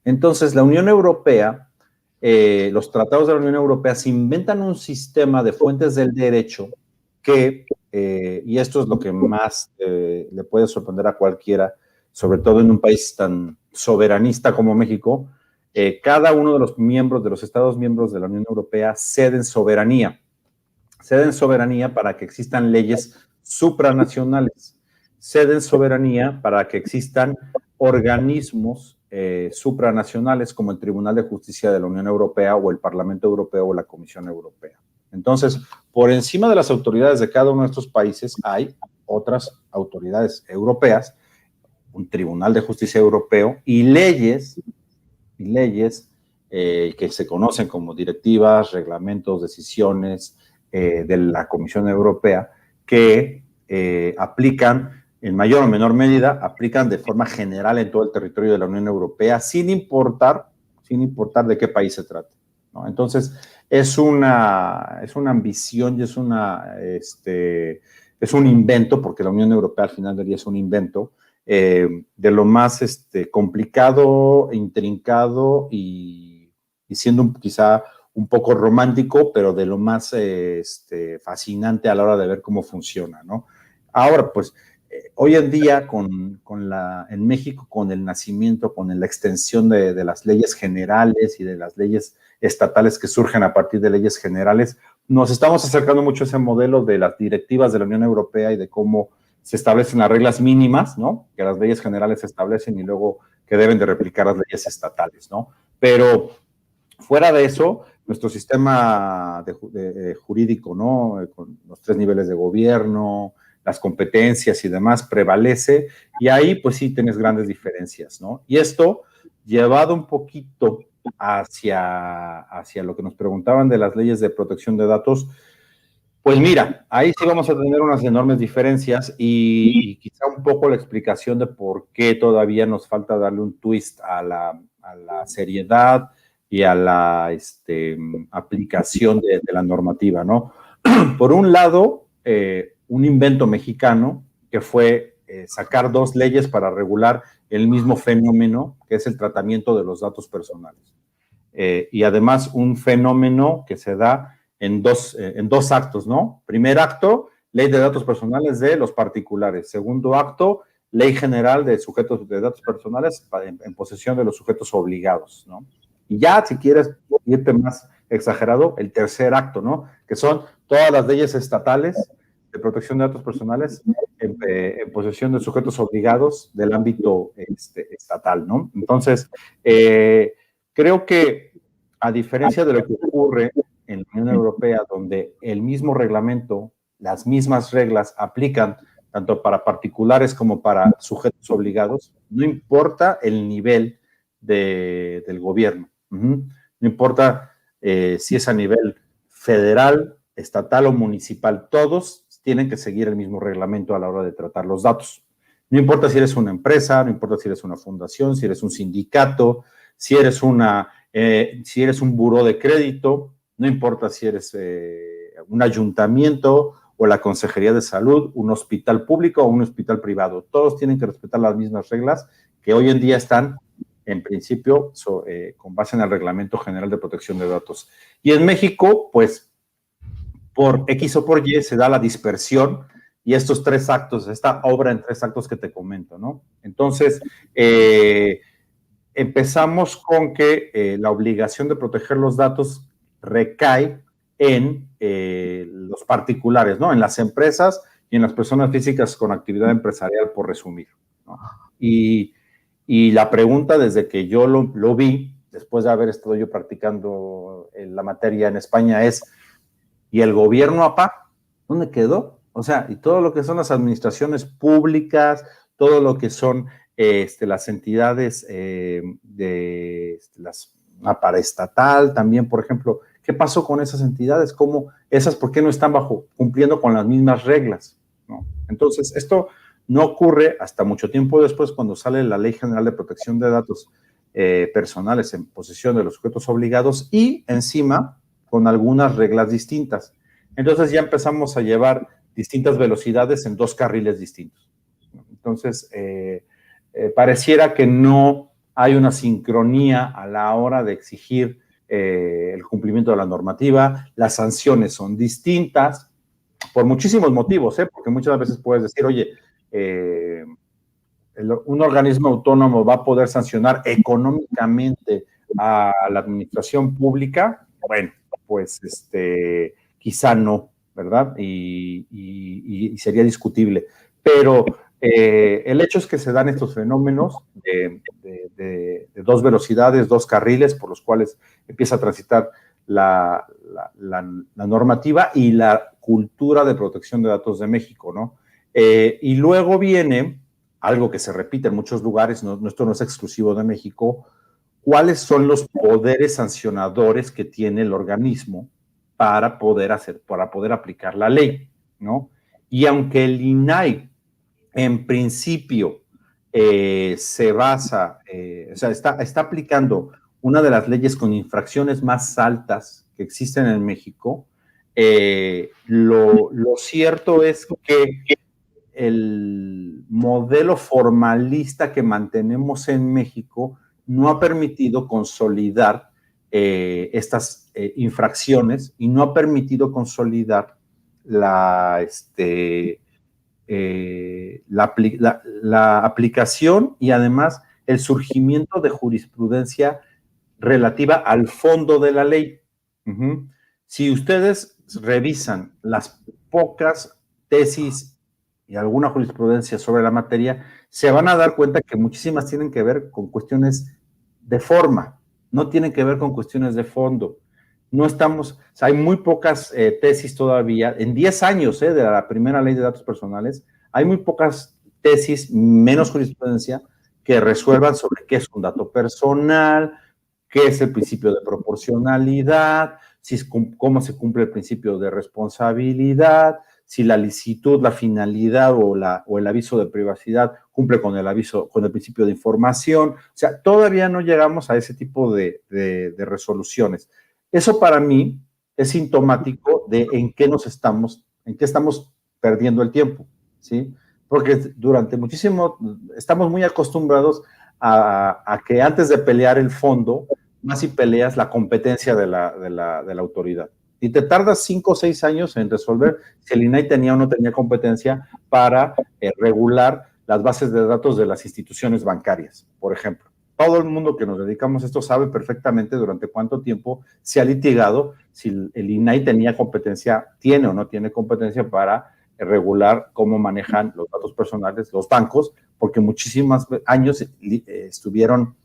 Entonces, la Unión Europea, los tratados de la Unión Europea se inventan un sistema de fuentes del derecho que, y esto es lo que más le puede sorprender a cualquiera, sobre todo en un país tan soberanista como México, cada uno de los Estados miembros de la Unión Europea ceden soberanía para que existan leyes supranacionales, ceden soberanía para que existan organismos supranacionales como el Tribunal de Justicia de la Unión Europea o el Parlamento Europeo o la Comisión Europea. Entonces, por encima de las autoridades de cada uno de estos países hay otras autoridades europeas, un Tribunal de Justicia Europeo y leyes que se conocen como directivas, reglamentos, decisiones de la Comisión Europea que aplican en mayor o menor medida, aplican de forma general en todo el territorio de la Unión Europea sin importar de qué país se trate, ¿no? Entonces, es una ambición y es un invento, porque la Unión Europea al final del día es un invento, de lo más complicado, intrincado y siendo quizá un poco romántico, pero de lo más fascinante a la hora de ver cómo funciona, ¿no? Ahora, pues, hoy en día en México, con el nacimiento, con la extensión de las leyes generales y de las leyes estatales que surgen a partir de leyes generales, nos estamos acercando mucho a ese modelo de las directivas de la Unión Europea y de cómo se establecen las reglas mínimas, ¿no? Que las leyes generales se establecen y luego que deben de replicar las leyes estatales, ¿no? Pero fuera de eso, nuestro sistema jurídico, ¿no? Con los 3 niveles de gobierno, las competencias y demás prevalece, y ahí pues sí tienes grandes diferencias, ¿no? Y esto llevado un poquito hacia lo que nos preguntaban de las leyes de protección de datos, pues mira, ahí sí vamos a tener unas enormes diferencias y quizá un poco la explicación de por qué todavía nos falta darle un twist a la seriedad y a la aplicación de la normativa, ¿no? Por un lado, un invento mexicano que fue sacar 2 leyes para regular el mismo fenómeno, que es el tratamiento de los datos personales. Y además un fenómeno que se da en dos actos, ¿no? Primer acto, ley de datos personales de los particulares. Segundo acto, ley general de sujetos de datos personales en posesión de los sujetos obligados, ¿no? Y ya, si quieres irte más exagerado, el tercer acto, ¿no? Que son todas las leyes estatales de protección de datos personales en posesión de sujetos obligados del ámbito estatal, ¿no? Entonces, creo que a diferencia de lo que ocurre en la Unión Europea, donde el mismo reglamento, las mismas reglas aplican tanto para particulares como para sujetos obligados, no importa el nivel del gobierno. No importa si es a nivel federal, estatal o municipal, todos tienen que seguir el mismo reglamento a la hora de tratar los datos. No importa si eres una empresa, no importa si eres una fundación, si eres un sindicato, si eres un buró de crédito, no importa si eres un ayuntamiento o la Consejería de Salud, un hospital público o un hospital privado. Todos tienen que respetar las mismas reglas que hoy en día están, en principio, con base en el Reglamento General de Protección de Datos. Y en México, pues, por X o por Y se da la dispersión y estos 3 actos, esta obra en 3 actos que te comento, ¿no? Entonces, empezamos con que la obligación de proteger los datos recae en los particulares, ¿no? En las empresas y en las personas físicas con actividad empresarial, por resumir, ¿no? Y la pregunta desde que yo lo vi, después de haber estado yo practicando la materia en España, es, ¿y el gobierno, apá? ¿Dónde quedó? O sea, y todo lo que son las administraciones públicas, todo lo que son las entidades la paraestatal también, por ejemplo, ¿qué pasó con esas entidades? ¿Cómo esas, por qué no están cumpliendo con las mismas reglas? ¿No? Entonces, esto no ocurre hasta mucho tiempo después, cuando sale la Ley General de Protección de Datos personales en posesión de los sujetos obligados y encima con algunas reglas distintas. Entonces ya empezamos a llevar distintas velocidades en 2 carriles distintos. Entonces, pareciera que no hay una sincronía a la hora de exigir el cumplimiento de la normativa. Las sanciones son distintas por muchísimos motivos, porque muchas veces puedes decir, oye, un organismo autónomo va a poder sancionar económicamente a la administración pública. Bueno, pues quizá no, ¿verdad? Y sería discutible. Pero el hecho es que se dan estos fenómenos de 2 velocidades, 2 carriles por los cuales empieza a transitar la normativa y la cultura de protección de datos de México, ¿no? Y luego viene algo que se repite en muchos lugares, esto no es exclusivo de México, ¿cuáles son los poderes sancionadores que tiene el organismo para poder aplicar la ley, ¿no? Y aunque el INAI en principio se basa, o sea, está aplicando una de las leyes con infracciones más altas que existen en México, lo cierto es que el modelo formalista que mantenemos en México no ha permitido consolidar estas infracciones y no ha permitido consolidar la aplicación y además el surgimiento de jurisprudencia relativa al fondo de la ley. Uh-huh. Si ustedes revisan las pocas tesis y alguna jurisprudencia sobre la materia, se van a dar cuenta que muchísimas tienen que ver con cuestiones de forma, no tienen que ver con cuestiones de fondo. No estamos, o sea, hay muy pocas tesis todavía, en 10 años de la primera ley de datos personales, hay muy pocas tesis, menos jurisprudencia, que resuelvan sobre qué es un dato personal, qué es el principio de proporcionalidad, cómo se cumple el principio de responsabilidad, si la licitud, la finalidad o el aviso de privacidad cumple con el principio de información. O sea, todavía no llegamos a ese tipo de resoluciones. Eso para mí es sintomático de en qué estamos perdiendo el tiempo, ¿sí? Porque durante estamos muy acostumbrados a que antes de pelear el fondo, más si peleas la competencia de la autoridad. Y te tardas 5 o 6 años en resolver si el INAI tenía o no tenía competencia para regular las bases de datos de las instituciones bancarias, por ejemplo. Todo el mundo que nos dedicamos a esto sabe perfectamente durante cuánto tiempo se ha litigado si el INAI tiene o no tiene competencia para regular cómo manejan los datos personales los bancos, porque muchísimos años estuvieron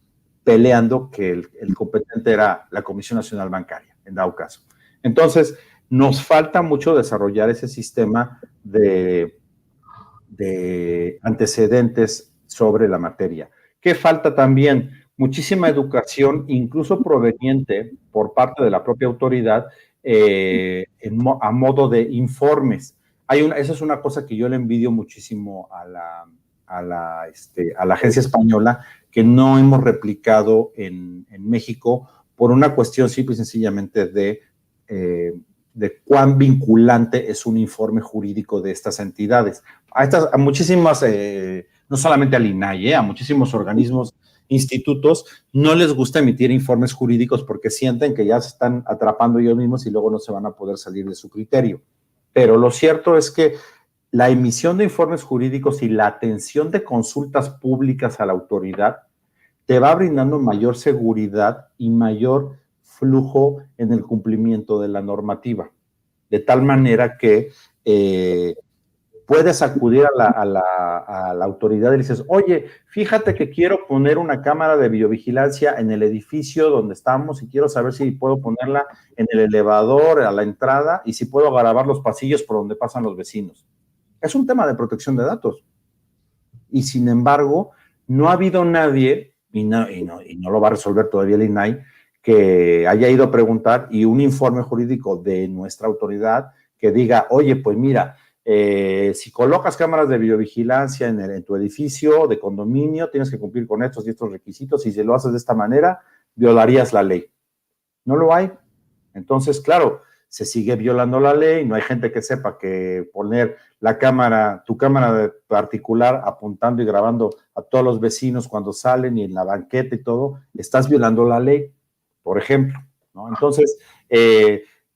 peleando que el competente era la Comisión Nacional Bancaria, en dado caso. Entonces, nos falta mucho desarrollar ese sistema de antecedentes sobre la materia. ¿Qué falta también? Muchísima educación, incluso proveniente por parte de la propia autoridad, a modo de informes. Esa es una cosa que yo le envidio muchísimo a la agencia española, que no hemos replicado en México por una cuestión simple y sencillamente de de cuán vinculante es un informe jurídico de estas entidades. A muchísimas, no solamente al INAI, a muchísimos organismos, institutos, no les gusta emitir informes jurídicos porque sienten que ya se están atrapando ellos mismos y luego no se van a poder salir de su criterio. Pero lo cierto es que la emisión de informes jurídicos y la atención de consultas públicas a la autoridad te va brindando mayor seguridad y mayor flujo en el cumplimiento de la normativa, de tal manera que puedes acudir a la autoridad y le dices, oye, fíjate que quiero poner una cámara de videovigilancia en el edificio donde estamos y quiero saber si puedo ponerla en el elevador, a la entrada, y si puedo grabar los pasillos por donde pasan los vecinos. Es un tema de protección de datos. Y sin embargo, no ha habido nadie, y no lo va a resolver todavía el INAI, que haya ido a preguntar y un informe jurídico de nuestra autoridad que diga, oye, pues mira, si colocas cámaras de videovigilancia en tu edificio de condominio, tienes que cumplir con estos y estos requisitos, y si lo haces de esta manera, violarías la ley. No lo hay. Entonces, claro, se sigue violando la ley, no hay gente que sepa que poner tu cámara particular apuntando y grabando a todos los vecinos cuando salen y en la banqueta y todo, estás violando la ley, por ejemplo, ¿no? Entonces,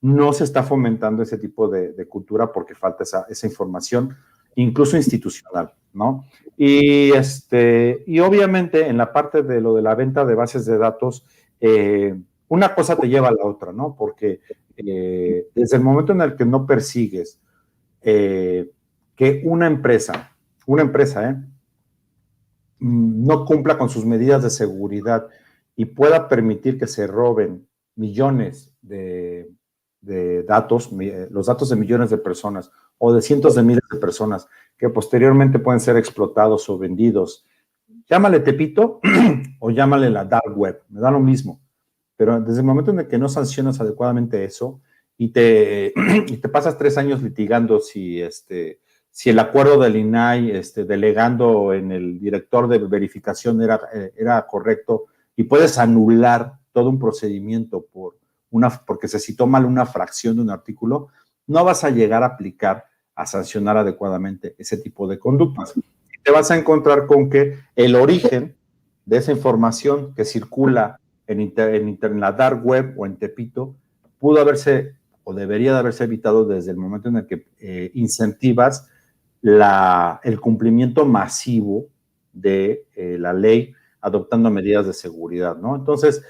no se está fomentando ese tipo de cultura porque falta esa información, incluso institucional, ¿no? Y obviamente en la parte de lo de la venta de bases de datos, una cosa te lleva a la otra, ¿no? Porque desde el momento en el que no persigues que una empresa, no cumpla con sus medidas de seguridad y pueda permitir que se roben millones de datos, los datos de millones de personas o de cientos de miles de personas que posteriormente pueden ser explotados o vendidos, llámale Tepito o llámale la dark web, me da lo mismo. Pero desde el momento en el que no sancionas adecuadamente eso y te pasas 3 años litigando si el acuerdo del INAI delegando en el director de verificación era correcto y puedes anular todo un procedimiento porque se citó mal una fracción de un artículo, no vas a llegar a aplicar, a sancionar adecuadamente ese tipo de conductas. Te vas a encontrar con que el origen de esa información que circula en la dark web o en Tepito pudo haberse o debería de haberse evitado desde el momento en el que incentivas el cumplimiento masivo de la ley adoptando medidas de seguridad, ¿no? Entonces,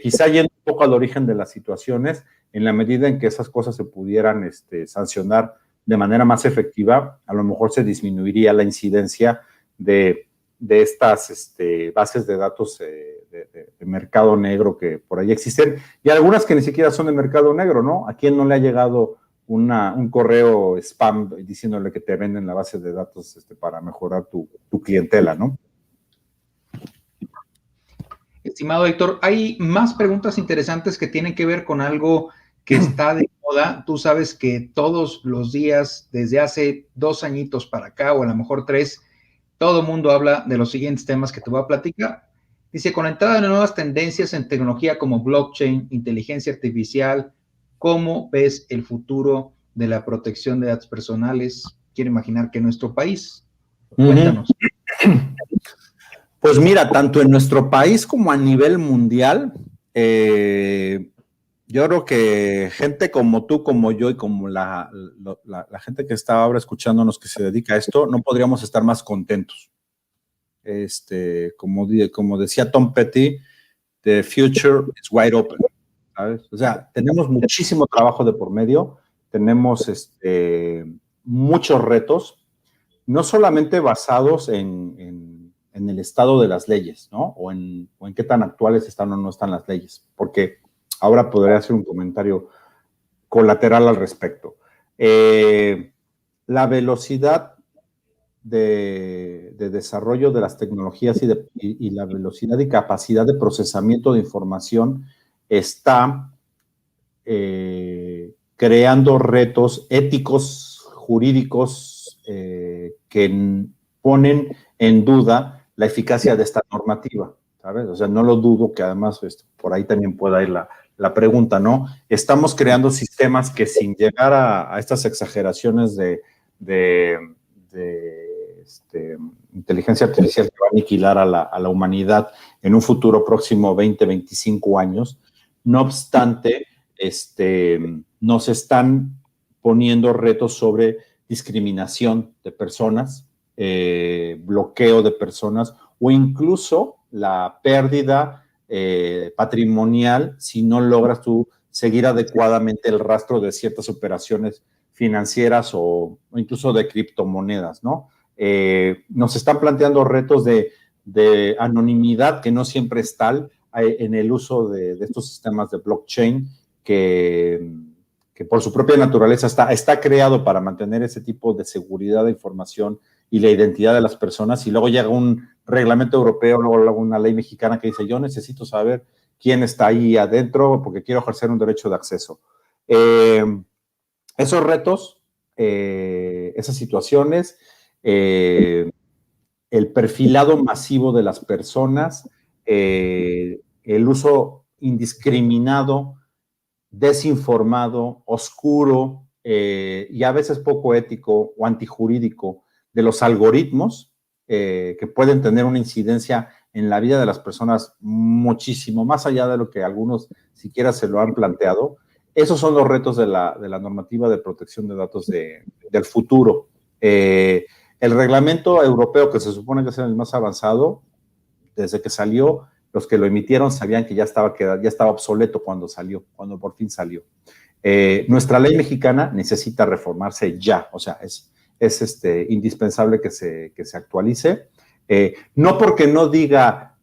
quizá yendo un poco al origen de las situaciones, en la medida en que esas cosas se pudieran sancionar de manera más efectiva, a lo mejor se disminuiría la incidencia de estas bases de datos de mercado negro que por ahí existen, y algunas que ni siquiera son de mercado negro, ¿no? ¿A quién no le ha llegado un correo spam diciéndole que te venden la base de datos para mejorar tu clientela, ¿no? Estimado Héctor, hay más preguntas interesantes que tienen que ver con algo que está de moda. Tú sabes que todos los días, desde hace 2 añitos para acá, o a lo mejor 3, todo el mundo habla de los siguientes temas que te voy a platicar. Dice, con la entrada de nuevas tendencias en tecnología como blockchain, inteligencia artificial, ¿cómo ves el futuro de la protección de datos personales? Quiero imaginar que en nuestro país. Cuéntanos. Pues mira, tanto en nuestro país como a nivel mundial, yo creo que gente como tú, como yo y como la gente que está ahora escuchándonos que se dedica a esto, no podríamos estar más contentos. Como decía Tom Petty, the future is wide open, ¿sabes? O sea, tenemos muchísimo trabajo de por medio, tenemos muchos retos, no solamente basados en el estado de las leyes, ¿no? O en qué tan actuales están o no están las leyes, porque ahora podría hacer un comentario colateral al respecto. La velocidad de desarrollo de las tecnologías y la velocidad y capacidad de procesamiento de información está creando retos éticos, jurídicos, que ponen en duda la eficacia de esta normativa, ¿sabes? O sea, no lo dudo que además por ahí también pueda ir la la pregunta, ¿no? Estamos creando sistemas que sin llegar a estas exageraciones de inteligencia artificial que va a aniquilar a la humanidad en un futuro próximo 20, 25 años. No obstante, nos están poniendo retos sobre discriminación de personas, bloqueo de personas o incluso la pérdida patrimonial si no logras tú seguir adecuadamente el rastro de ciertas operaciones financieras o incluso de criptomonedas, ¿no? Nos están planteando retos de anonimidad que no siempre es tal en el uso de estos sistemas de blockchain que por su propia naturaleza está creado para mantener ese tipo de seguridad de información y la identidad de las personas, y luego llega un reglamento europeo, luego una ley mexicana que dice, yo necesito saber quién está ahí adentro porque quiero ejercer un derecho de acceso. Esos retos, esas situaciones, el perfilado masivo de las personas, el uso indiscriminado, desinformado, oscuro y a veces poco ético o antijurídico de los algoritmos que pueden tener una incidencia en la vida de las personas muchísimo más allá de lo que algunos siquiera se lo han planteado. Esos son los retos de la normativa de protección de datos del futuro. El reglamento europeo, que se supone que es el más avanzado, desde que salió, los que lo emitieron sabían que ya estaba obsoleto cuando por fin salió. Nuestra ley mexicana necesita reformarse ya, o sea, es indispensable que se actualice. No porque no diga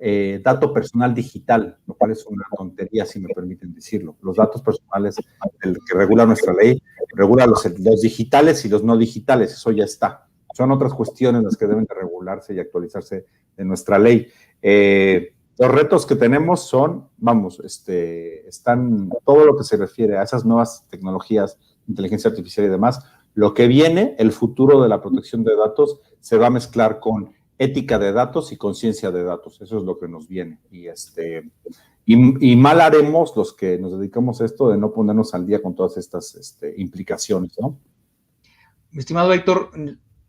dato personal digital, lo cual es una tontería, si me permiten decirlo. Los datos personales que regula nuestra ley, regula los digitales y los no digitales, eso ya está. Son otras cuestiones las que deben de regularse y actualizarse de nuestra ley. Los retos que tenemos son, están todo lo que se refiere a esas nuevas tecnologías, inteligencia artificial y demás. Lo que viene, el futuro de la protección de datos, se va a mezclar con ética de datos y conciencia de datos. Eso es lo que nos viene. Y mal haremos los que nos dedicamos a esto de no ponernos al día con todas estas implicaciones, ¿no? Mi estimado Héctor,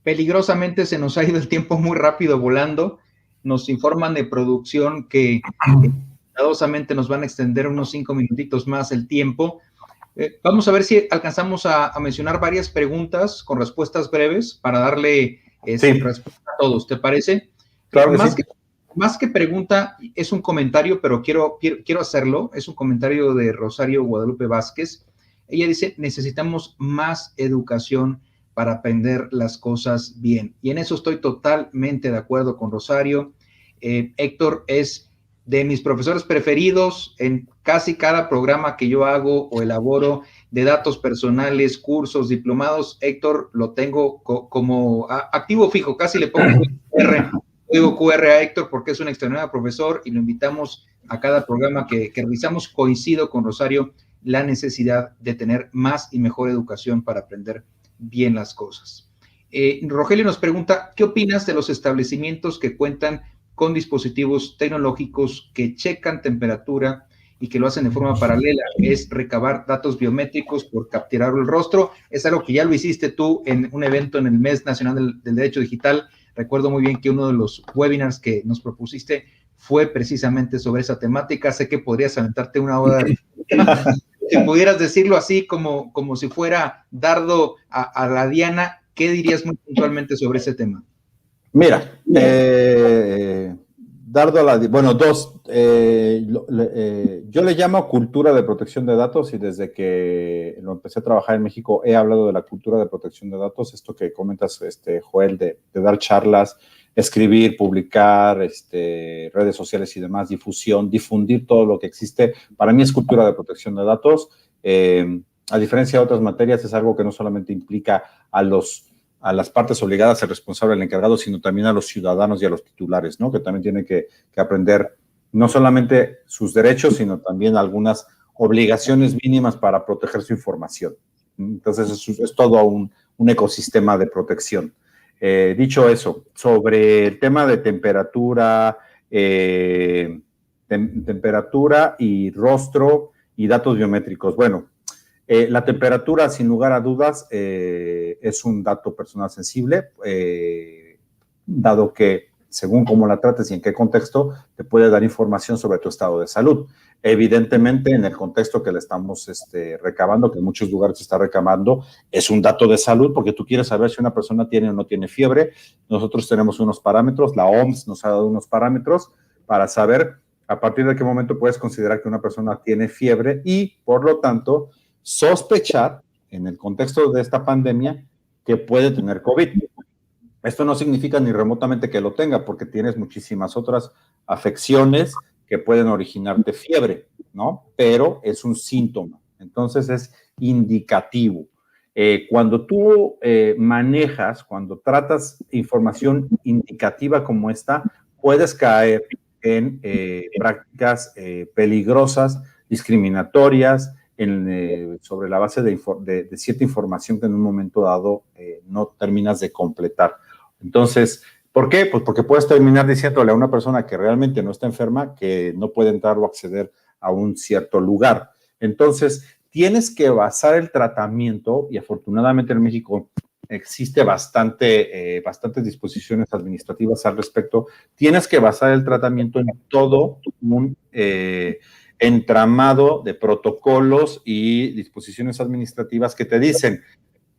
peligrosamente se nos ha ido el tiempo muy rápido volando. Nos informan de producción que cuidadosamente nos van a extender unos 5 minutitos más el tiempo. Vamos a ver si alcanzamos a mencionar varias preguntas con respuestas breves para darle respuesta a todos. ¿Te parece? Claro que sí. Más que pregunta, es un comentario, pero quiero hacerlo. Es un comentario de Rosario Guadalupe Vázquez. Ella dice, necesitamos más educación para aprender las cosas bien. Y en eso estoy totalmente de acuerdo con Rosario. Héctor es de mis profesores preferidos en casi cada programa que yo hago o elaboro de datos personales, cursos, diplomados. Héctor lo tengo como activo fijo, casi le pongo QR a Héctor porque es un extraordinario profesor y lo invitamos a cada programa que realizamos. Coincido con Rosario, la necesidad de tener más y mejor educación para aprender bien las cosas. Rogelio nos pregunta, ¿qué opinas de los establecimientos que cuentan con dispositivos tecnológicos que checan temperatura y que lo hacen de forma paralela? Es recabar datos biométricos por capturar el rostro. Es algo que ya lo hiciste tú en un evento en el Mes Nacional del Derecho Digital. Recuerdo muy bien que uno de los webinars que nos propusiste fue precisamente sobre esa temática. Sé que podrías aventarte una hora de... Si pudieras decirlo así, como si fuera dardo a la diana, ¿qué dirías muy puntualmente sobre ese tema? Mira, dardo a la... Bueno, dos. Yo le llamo cultura de protección de datos y desde que lo empecé a trabajar en México he hablado de la cultura de protección de datos. Esto que comentas, Joel, de dar charlas, escribir, publicar, redes sociales y demás, difundir todo lo que existe. Para mí es cultura de protección de datos. A diferencia de otras materias, es algo que no solamente implica a las partes obligadas, el responsable, el encargado, sino también a los ciudadanos y a los titulares, ¿no? Que también tienen que aprender no solamente sus derechos, sino también algunas obligaciones mínimas para proteger su información. Entonces, es todo un ecosistema de protección. Dicho eso, sobre el tema de temperatura y rostro, y datos biométricos. Bueno, la temperatura, sin lugar a dudas, es un dato personal sensible, dado que según cómo la trates y en qué contexto, te puede dar información sobre tu estado de salud. Evidentemente, en el contexto que le estamos recabando, que en muchos lugares se está recabando, es un dato de salud, porque tú quieres saber si una persona tiene o no tiene fiebre. Nosotros tenemos unos parámetros, la OMS nos ha dado unos parámetros para saber a partir de qué momento puedes considerar que una persona tiene fiebre y, por lo tanto, sospechar, en el contexto de esta pandemia, que puede tener COVID. Esto no significa ni remotamente que lo tenga, porque tienes muchísimas otras afecciones que pueden originarte fiebre, ¿no? Pero es un síntoma, entonces es indicativo. Cuando tú manejas, cuando tratas información indicativa como esta, puedes caer en prácticas peligrosas, discriminatorias, sobre la base de cierta información que en un momento dado no terminas de completar. Entonces, ¿por qué? Pues porque puedes terminar diciéndole a una persona que realmente no está enferma que no puede entrar o acceder a un cierto lugar. Entonces, tienes que basar el tratamiento, y afortunadamente en México existe bastantes disposiciones administrativas al respecto, tienes que basar el tratamiento en todo un entramado de protocolos y disposiciones administrativas que te dicen,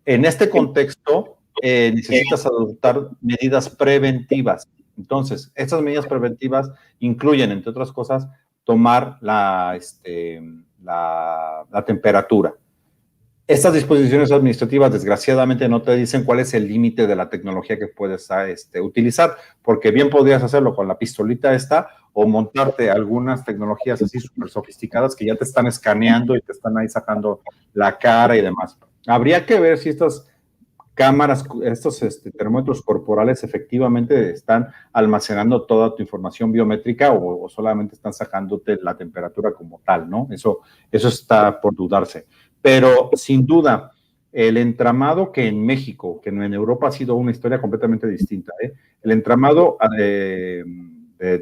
en este contexto, necesitas adoptar medidas preventivas. Entonces, estas medidas preventivas incluyen, entre otras cosas, tomar la temperatura. Estas disposiciones administrativas, desgraciadamente, no te dicen cuál es el límite de la tecnología que puedes utilizar, porque bien podrías hacerlo con la pistolita esta o montarte algunas tecnologías así súper sofisticadas que ya te están escaneando y te están ahí sacando la cara y demás. Habría que ver si estas cámaras, estos termómetros corporales efectivamente están almacenando toda tu información biométrica o solamente están sacándote la temperatura como tal, ¿no? Eso está por dudarse. Pero sin duda, el entramado que en México, que en Europa ha sido una historia completamente distinta, el entramado de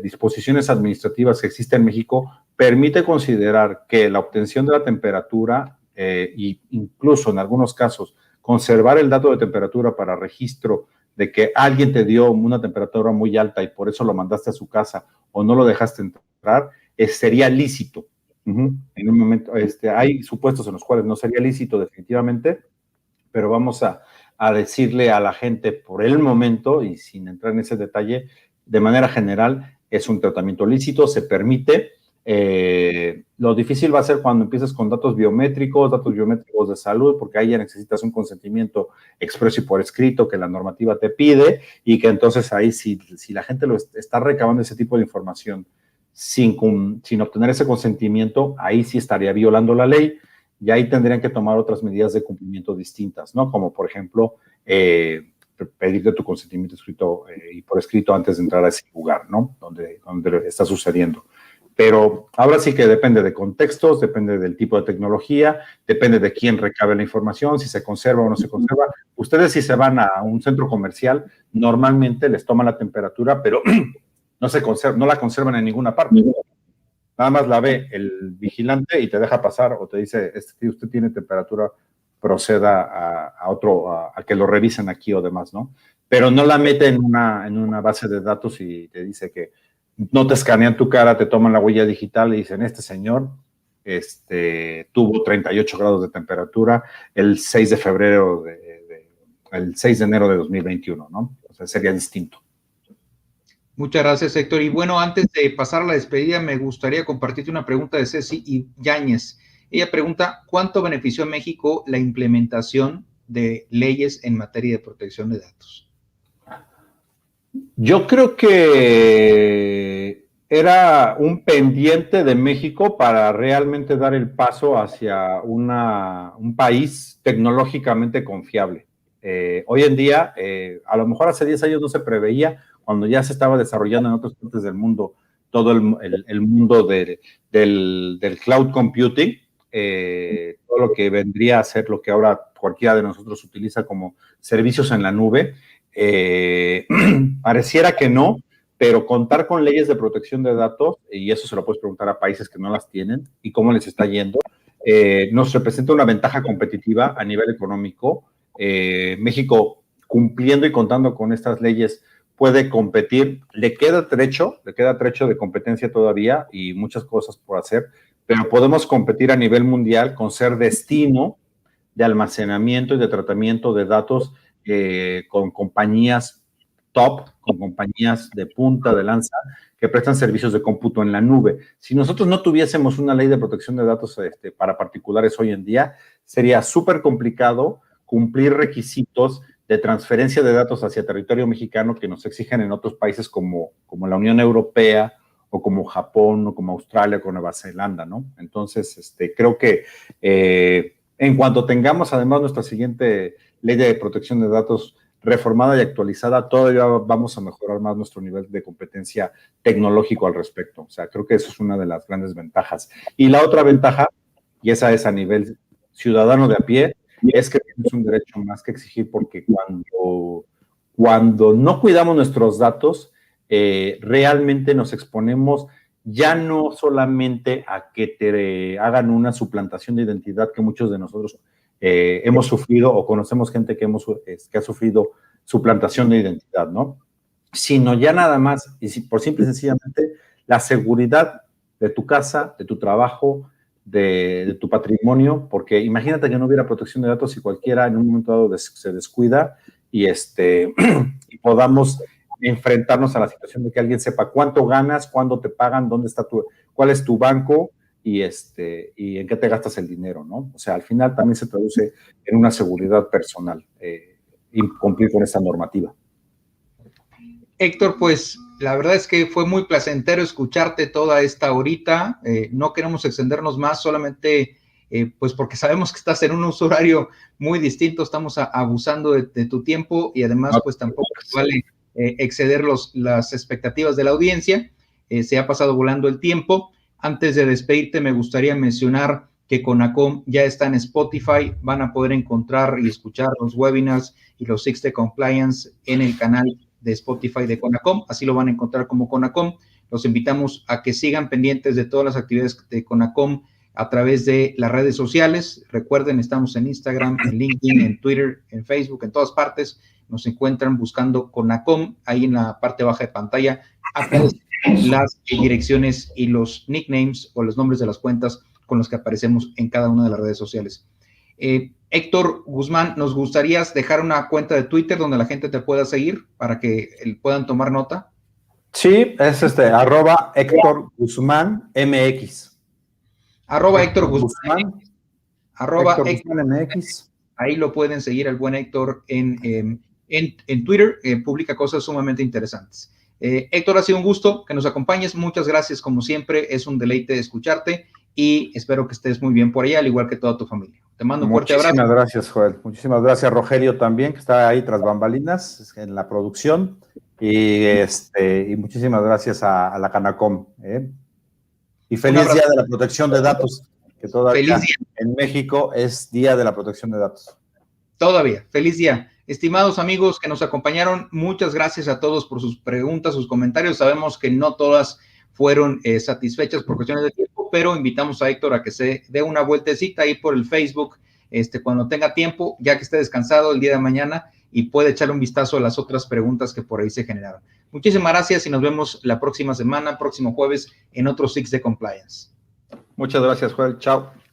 disposiciones administrativas que existe en México permite considerar que la obtención de la temperatura e incluso en algunos casos conservar el dato de temperatura para registro de que alguien te dio una temperatura muy alta y por eso lo mandaste a su casa o no lo dejaste entrar, sería lícito. En un momento, hay supuestos en los cuales no sería lícito definitivamente, pero vamos a decirle a la gente por el momento, y sin entrar en ese detalle, de manera general es un tratamiento lícito, se permite. Lo difícil va a ser cuando empieces con datos biométricos de salud, porque ahí ya necesitas un consentimiento expreso y por escrito que la normativa te pide, y que entonces ahí si la gente lo está recabando ese tipo de información sin obtener ese consentimiento, ahí sí estaría violando la ley, y ahí tendrían que tomar otras medidas de cumplimiento distintas, ¿no? Como por ejemplo, pedirte tu consentimiento escrito y por escrito antes de entrar a ese lugar, ¿no? Donde está sucediendo. Pero ahora sí que depende de contextos, depende del tipo de tecnología, depende de quién recabe la información, si se conserva o no se conserva. Ustedes si se van a un centro comercial, normalmente les toman la temperatura, pero no la conservan en ninguna parte. Nada más la ve el vigilante y te deja pasar o te dice, si usted tiene temperatura, proceda a que lo revisen aquí o demás, ¿no? Pero no la mete en una base de datos y te dice que no te escanean tu cara, te toman la huella digital y dicen, este señor tuvo 38 grados de temperatura el 6 de febrero, el 6 de enero de 2021, ¿no? O sea, sería distinto. Muchas gracias, Héctor. Y bueno, antes de pasar a la despedida, me gustaría compartirte una pregunta de Ceci Yáñez. Ella pregunta, ¿cuánto benefició a México la implementación de leyes en materia de protección de datos? Yo creo que era un pendiente de México para realmente dar el paso hacia un país tecnológicamente confiable. Hoy en día, a lo mejor hace 10 años no se preveía, cuando ya se estaba desarrollando en otras partes del mundo todo el mundo del cloud computing, todo lo que vendría a ser lo que ahora cualquiera de nosotros utiliza como servicios en la nube. Pareciera que no, pero contar con leyes de protección de datos, y eso se lo puedes preguntar a países que no las tienen y cómo les está yendo, nos representa una ventaja competitiva a nivel económico. México, cumpliendo y contando con estas leyes, puede competir. Le queda trecho de competencia todavía y muchas cosas por hacer, pero podemos competir a nivel mundial con ser destino de almacenamiento y de tratamiento de datos con compañías top, con compañías de punta de lanza que prestan servicios de cómputo en la nube. Si nosotros no tuviésemos una ley de protección de datos para particulares hoy en día, sería súper complicado cumplir requisitos de transferencia de datos hacia territorio mexicano que nos exigen en otros países como la Unión Europea o como Japón o como Australia o como Nueva Zelanda, ¿no? Entonces, creo que en cuanto tengamos además nuestra siguiente ley de protección de datos reformada y actualizada, todavía vamos a mejorar más nuestro nivel de competencia tecnológico al respecto. O sea, creo que eso es una de las grandes ventajas. Y la otra ventaja, y esa es a nivel ciudadano de a pie, es que tenemos un derecho más que exigir, porque cuando no cuidamos nuestros datos, realmente nos exponemos ya no solamente a que te hagan una suplantación de identidad que muchos de nosotros hemos sufrido o conocemos gente que ha sufrido suplantación de identidad, ¿no? Sino ya nada más, y por simple y sencillamente, la seguridad de tu casa, de tu trabajo, de tu patrimonio, porque imagínate que no hubiera protección de datos y cualquiera en un momento dado se descuida y podamos enfrentarnos a la situación de que alguien sepa cuánto ganas, cuándo te pagan, dónde está cuál es tu banco y en qué te gastas el dinero, ¿no? O sea, al final también se traduce en una seguridad personal y cumplir con esta normativa. Héctor, pues la verdad es que fue muy placentero escucharte toda esta horita. No queremos extendernos más, solamente pues porque sabemos que estás en un uso horario muy distinto, estamos abusando de tu tiempo y además pues tampoco vale exceder las expectativas de la audiencia. Se ha pasado volando el tiempo. Antes de despedirte, me gustaría mencionar que Conacom ya está en Spotify. Van a poder encontrar y escuchar los webinars y los 6 de Compliance en el canal de Spotify de Conacom. Así lo van a encontrar como Conacom. Los invitamos a que sigan pendientes de todas las actividades de Conacom a través de las redes sociales. Recuerden, estamos en Instagram, en LinkedIn, en Twitter, en Facebook, en todas partes. Nos encuentran buscando Conacom. Ahí en la parte baja de pantalla aparecen las direcciones y los nicknames o los nombres de las cuentas con los que aparecemos en cada una de las redes sociales. Héctor Guzmán, ¿nos gustaría dejar una cuenta de Twitter donde la gente te pueda seguir para que puedan tomar nota? Sí, es @Héctor Guzmán MX. Héctor Guzmán. Héctor Guzmán MX. Ahí lo pueden seguir al buen Héctor en Twitter. Publica cosas sumamente interesantes. Héctor, ha sido un gusto que nos acompañes. Muchas gracias, como siempre. Es un deleite escucharte y espero que estés muy bien por allá, al igual que toda tu familia. Te mando un fuerte abrazo. Muchísimas gracias, Joel. Muchísimas gracias, Rogelio, también, que está ahí tras bambalinas en la producción. Y muchísimas gracias a la Canacom. Y feliz Día de la Protección de Datos, que todavía en México es Día de la Protección de Datos. Todavía, feliz día. Estimados amigos que nos acompañaron, muchas gracias a todos por sus preguntas, sus comentarios. Sabemos que no todas fueron satisfechas por cuestiones de tiempo, pero invitamos a Héctor a que se dé una vueltecita ahí por el Facebook cuando tenga tiempo, ya que esté descansado el día de mañana y puede echarle un vistazo a las otras preguntas que por ahí se generaron. Muchísimas gracias y nos vemos la próxima semana, próximo jueves, en otro 6 de Compliance. Muchas gracias, Joel. Chao.